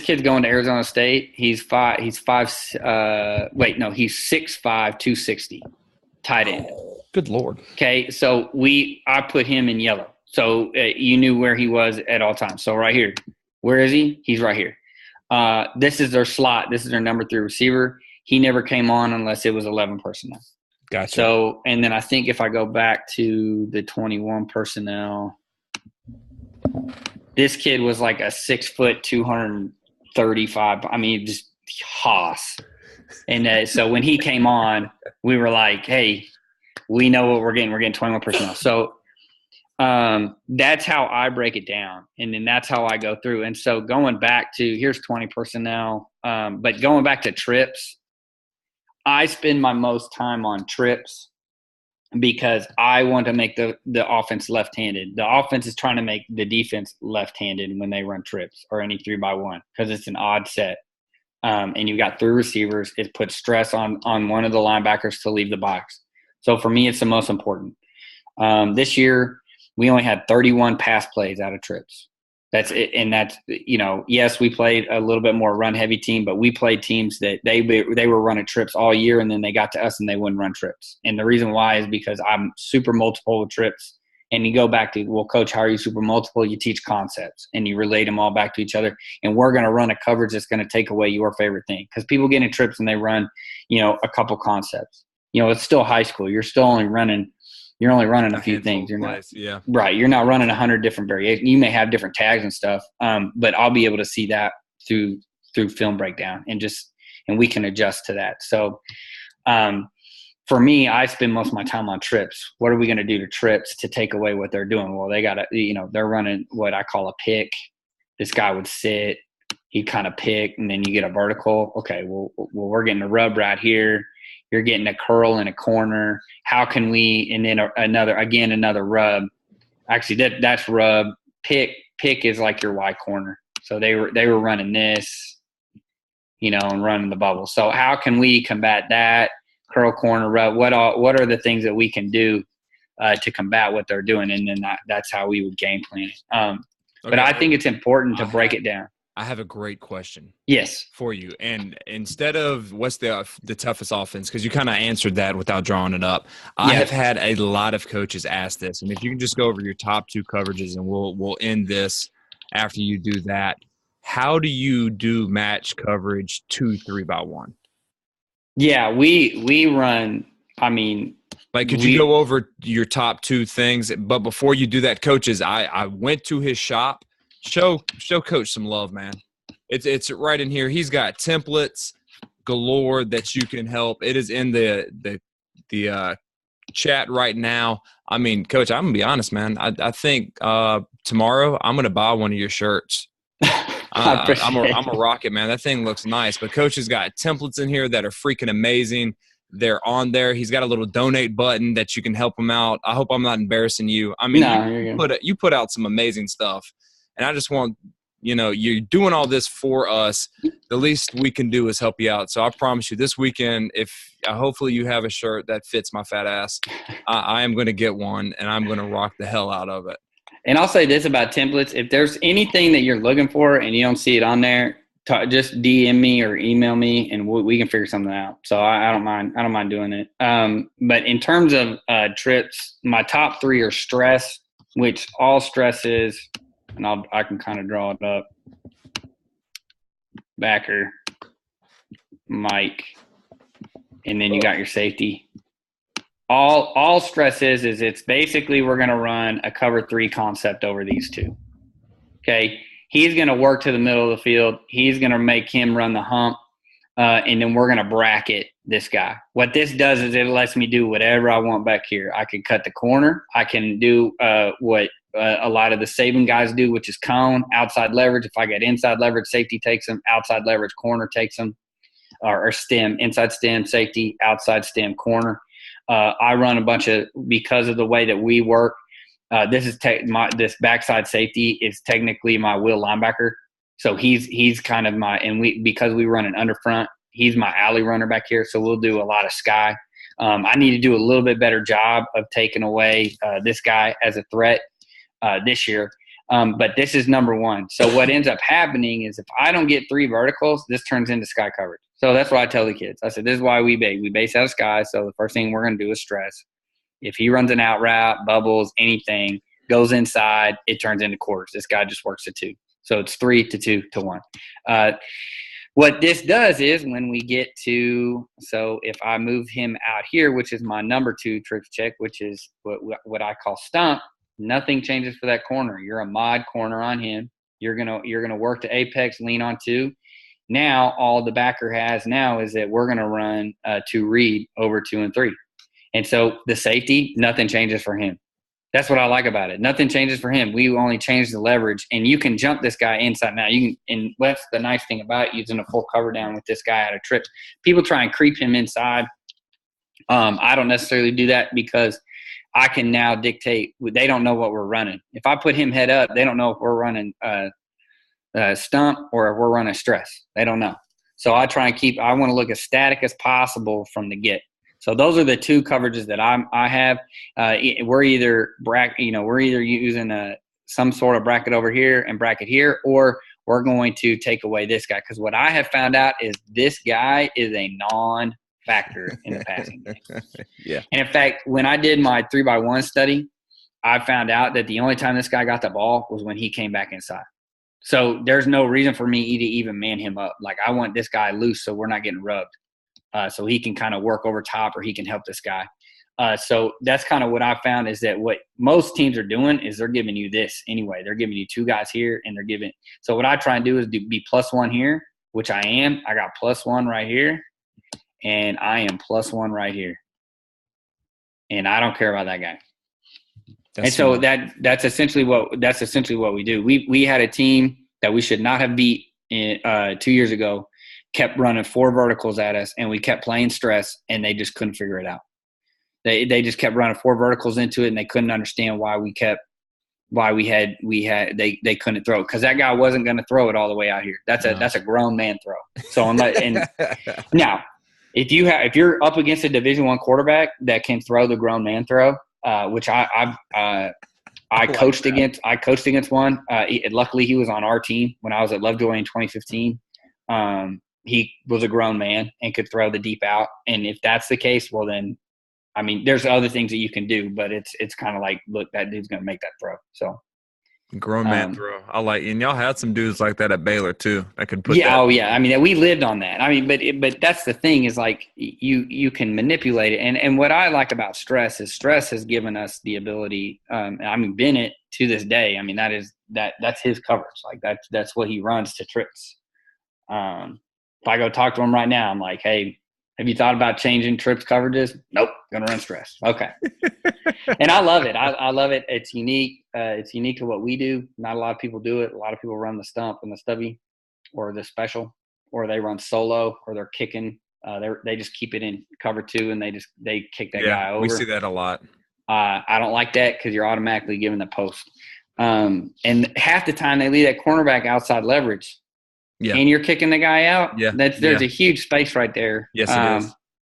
kid's going to Arizona State. He's 6'5", 260, tight end. Good Lord. Okay, so I put him in yellow. So you knew where he was at all times. So right here, where is he? He's right here. This is their slot. This is their number 3 receiver. He never came on unless it was 11 personnel. Gotcha. So, and then I think if I go back to the 21 personnel, this kid was like a 6 foot, 235. I mean, just hoss. And so when he came on, we were like, hey, we know what we're getting. We're getting 21 personnel. So that's how I break it down. And then that's how I go through. And so going back to, here's 20 personnel. But going back to trips, I spend my most time on trips because I want to make the offense left-handed. The offense is trying to make the defense left-handed when they run trips or any 3x1 because it's an odd set. And you've got 3 receivers. It puts stress on one of the linebackers to leave the box. So for me, it's the most important. This year, we only had 31 pass plays out of trips. That's it. And that's, yes, we played a little bit more run heavy team, but we played teams that they were running trips all year, and then they got to us and they wouldn't run trips. And the reason why is because I'm super multiple with trips. And you go back to, well, coach, how are you super multiple? You teach concepts and you relate them all back to each other. And we're going to run a coverage that's going to take away your favorite thing. Because people get in trips and they run, a couple concepts. It's still high school. You're only running a few things. You're not, yeah. Right. You're not running 100 different variations. You may have different tags and stuff, but I'll be able to see that through film breakdown and we can adjust to that. So for me, I spend most of my time on trips. What are we going to do to trips to take away what they're doing? Well, they got to, they're running what I call a pick. This guy would sit, he'd kind of pick, and then you get a vertical. Okay, well, we're getting a rub right here. You're getting a curl in a corner. How can we? And then another rub. Actually, that's rub. Pick is like your Y corner. So they were running this, and running the bubble. So how can we combat that? Curl, corner, rub. What are the things that we can do to combat what they're doing? And then that's how we would game plan it. But I think it's important to break it down. I have a great question. Yes. For you. And instead of what's the toughest offense, because you kind of answered that without drawing it up. I have had a lot of coaches ask this. And if you can just go over your top 2 coverages, and we'll end this after you do that. How do you do match coverage 2 3x1? Yeah, we run, I mean, Like, could you go over your top 2 things? But before you do that, coaches, I went to his shop. Show Coach some love, man. It's right in here. He's got templates galore that you can help. It is in the chat right now. I mean, Coach, I'm gonna be honest, man. I think tomorrow I'm gonna buy one of your shirts. I'm a rocket, man. That thing looks nice. But Coach has got templates in here that are freaking amazing. They're on there. He's got a little donate button that you can help him out. I hope I'm not embarrassing you. I mean, no, you put out some amazing stuff, and I just want, you're doing all this for us. The least we can do is help you out. So I promise you, this weekend, if hopefully you have a shirt that fits my fat ass, I am going to get one, and I'm going to rock the hell out of it. And I'll say this about templates: if there's anything that you're looking for and you don't see it on there, just DM me or email me, and we can figure something out. So I don't mind. I don't mind doing it. But in terms of trips, my top 3 are stress, which all stress is, and I can kind of draw it up. Backer, Mike, and then you got your safety. All stress is it's basically we're going to run a cover 3 concept over these 2. Okay. He's going to work to the middle of the field. He's going to make him run the hump, and then we're going to bracket this guy. What this does is it lets me do whatever I want back here. I can cut the corner. I can do what a lot of the Saban guys do, which is cone, outside leverage. If I get inside leverage, safety takes them. Outside leverage, corner takes them. Or stem, inside stem, safety, outside stem, corner. I run a bunch of – because of the way that we work, this backside safety is technically my will linebacker. So he's kind of because we run an underfront, he's my alley runner back here. So we'll do a lot of sky. I need to do a little bit better job of taking away this guy as a threat this year. But this is number 1. So what ends up happening is if I don't get 3 verticals, this turns into sky coverage. So that's what I tell the kids. I said, this is why we base out of sky. So the first thing we're going to do is stress. If he runs an out route, bubbles, anything, goes inside, it turns into quarters. This guy just works to 2. So it's 3 to 2 to 1. What this does is when we get to – so if I move him out here, which is my number 2 trick check, which is what I call stump, nothing changes for that corner. You're a mod corner on him. You're gonna work the apex, lean on 2. Now all the backer has now is that we're gonna run 2 read over 2 and 3. And so the safety, nothing changes for him. That's what I like about it. Nothing changes for him. We only change the leverage, and you can jump this guy inside. Now you can, and that's the nice thing about using a full cover down with this guy out of trips. People try and creep him inside. I don't necessarily do that because I can now dictate. They don't know what we're running. If I put him head up, they don't know if we're running stump or if we're running stress. They don't know. So I try and I want to look as static as possible from the get. So those are the 2 coverages that I have. We're either using some sort of bracket over here and bracket here, or we're going to take away this guy. Because what I have found out is this guy is a non-factor in the passing game. Yeah. And in fact, when I did my 3x1 study, I found out that the only time this guy got the ball was when he came back inside. So there's no reason for me to even man him up. Like, I want this guy loose so we're not getting rubbed. So he can kind of work over top, or he can help this guy. So that's kind of what I found is that what most teams are doing is they're giving you this anyway. They're giving you 2 guys here, and they're giving – so what I try and do is be +1 here, which I am. I got +1 right here, and I am +1 right here. And I don't care about that guy. And so that's essentially what we do. We had a team that we should not have beat 2 years ago, kept running 4 verticals at us, and we kept playing stress, and they just couldn't figure it out. They just kept running 4 verticals into it, and they couldn't understand why they couldn't throw it, because that guy wasn't going to throw it all the way out here. That's a grown man throw. So now, if you're up against a Division I quarterback that can throw the grown man throw, which I coached against. I coached against one. Luckily, he was on our team when I was at Lovejoy in 2015. He was a grown man and could throw the deep out. And if that's the case, well then, I mean, there's other things that you can do, but it's kind of like, look, that dude's going to make that throw. So Grown man throw. I like, and y'all had some dudes like that at Baylor too. That could put Yeah. that. Oh, yeah. I mean, we lived on that. I mean, but that's the thing is like you can manipulate it. And what I like about stress is stress has given us the ability. I mean, Bennett to this day. I mean, that's his coverage. Like that's what he runs to trips. If I go talk to him right now, I'm like, hey, have you thought about changing trips coverages? Nope, gonna run stress. Okay. And I love it. I love it. It's unique. It's unique to what we do. Not a lot of people do it. A lot of people run the stump and the stubby or the special, or they run solo, or they're kicking. They just keep it in cover two and they kick that guy over. We see that a lot. I don't like that because you're automatically giving the post. And half the time they leave that cornerback outside leverage. Yeah. And you're kicking the guy out. Yeah. There's a huge space right there. Yes, it is.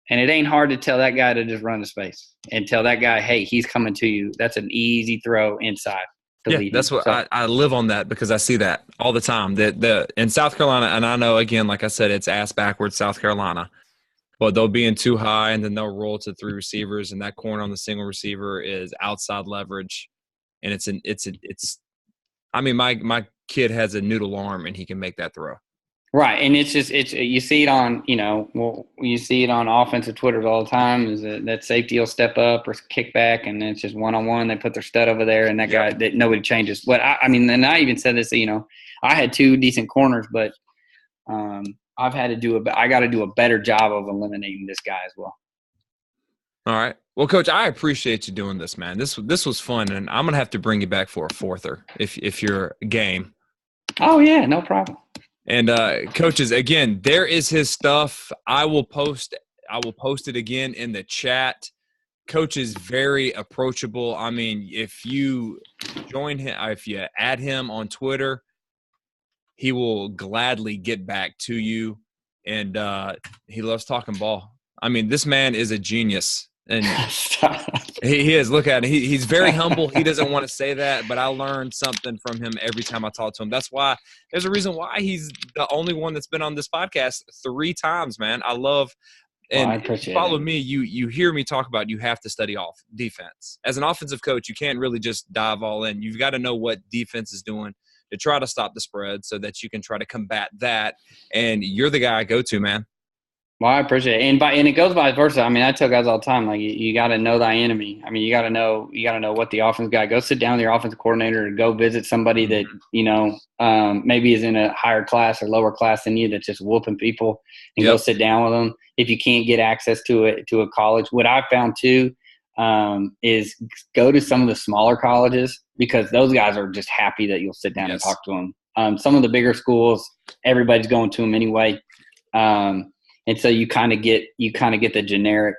And it ain't hard to tell that guy to just run the space and tell that guy, hey, he's coming to you. That's an easy throw inside. That's what I live on that because I see that all the time. That in South Carolina, and I know again, like I said, it's ass backwards South Carolina, but they'll be in too high and then they'll roll to three receivers, and that corner on the single receiver is outside leverage, and it's. I mean, my kid has a noodle arm and he can make that throw. Right, and it's you see it on you see it on offensive Twitters all the time. Is that safety will step up or kick back, and it's just one on one. They put their stud over there, and that guy that nobody changes. But I mean, and I even said this. I had two decent corners, but I've had to I got to do a better job of eliminating this guy as well. All right. Well, Coach, I appreciate you doing this, man. This was fun, and I'm gonna have to bring you back for a fourther if you're game. Oh yeah, no problem. And coaches, again, there is his stuff. I will post it again in the chat. Coach is very approachable. I mean, if you join him, if you add him on Twitter, he will gladly get back to you. And he loves talking ball. I mean, this man is a genius. And he is. Look at him. He's very humble. He doesn't want to say that, but I learned something from him every time I talk to him. That's why there's a reason why he's the only one that's been on this podcast 3 times, man. I love and I appreciate follow it. me. You hear me talk about you have to study off defense. As an offensive coach, you can't really just dive all in. You've got to know what defense is doing to try to stop the spread so that you can try to combat that. And you're the guy I go to, man. Well, I appreciate it, and it goes vice versa. I mean, I tell guys all the time, like you got to know thy enemy. I mean, you got to know what the offense guy. Go sit down with your offensive coordinator and go visit somebody that maybe is in a higher class or lower class than you that's just whooping people, and go sit down with them. If you can't get access to a college, what I found too is go to some of the smaller colleges because those guys are just happy that you'll sit down and talk to them. Some of the bigger schools, everybody's going to them anyway. And so you kind of get the generic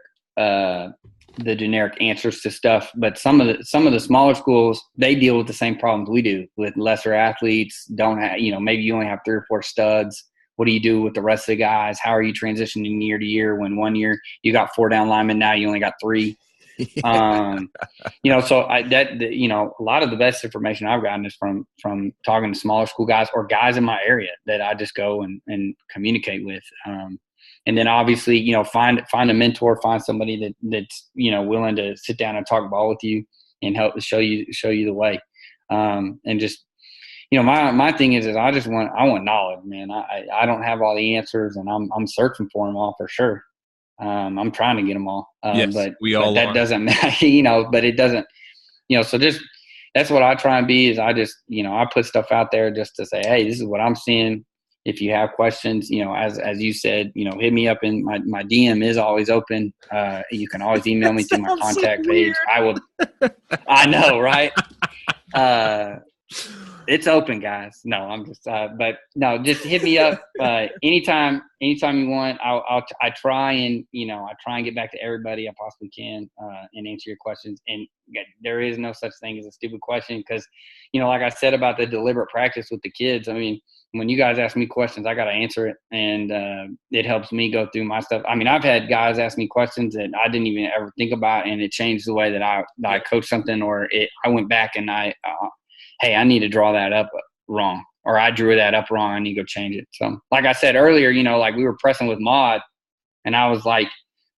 answers to stuff. But some of the smaller schools, they deal with the same problems we do with lesser athletes. Don't have, maybe you only have 3 or 4 studs. What do you do with the rest of the guys? How are you transitioning year to year when one year you got 4 down linemen, now you only got 3? So a lot of the best information I've gotten is from talking to smaller school guys or guys in my area that I just go and communicate with. And then obviously, find a mentor, find somebody that's willing to sit down and talk ball with you and help show you the way. And just my thing is I want knowledge, man. I don't have all the answers, and I'm searching for them all for sure. I'm trying to get them all, but that doesn't matter, but it doesn't, so just that's what I try and be is I just I put stuff out there just to say, hey, this is what I'm seeing. If you have questions, as you said, hit me up in my DM is always open. You can always email me through my contact page. I will. I know, right? It's open, guys. No, I'm just, but no, just hit me up anytime you want. I try and get back to everybody I possibly can and answer your questions. And there is no such thing as a stupid question because, like I said about the deliberate practice with the kids. I mean, when you guys ask me questions, I got to answer it, and it helps me go through my stuff. I mean, I've had guys ask me questions that I didn't even ever think about, and it changed the way that I coach something, or I went back and hey, I need to draw that up wrong, or I drew that up wrong. I need to go change it. So, like I said earlier, like we were pressing with Mod, and I was like,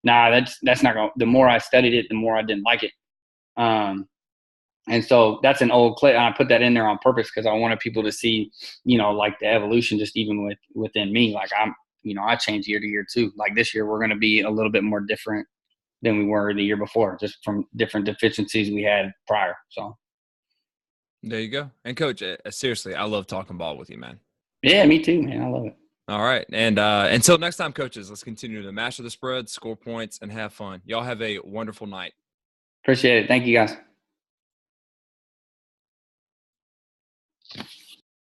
nah, that's not going. The more I studied it, the more I didn't like it. And so that's an old clip. And I put that in there on purpose because I wanted people to see, like the evolution just even within me. Like I change year to year too. Like this year, we're going to be a little bit more different than we were the year before, just from different deficiencies we had prior. So there you go. And Coach, seriously, I love talking ball with you, man. yeah, me too, man. I love it. All right. And until next time, coaches, let's continue to master the spread, score points, and have fun. Y'all have a wonderful night. Appreciate it. Thank you, guys.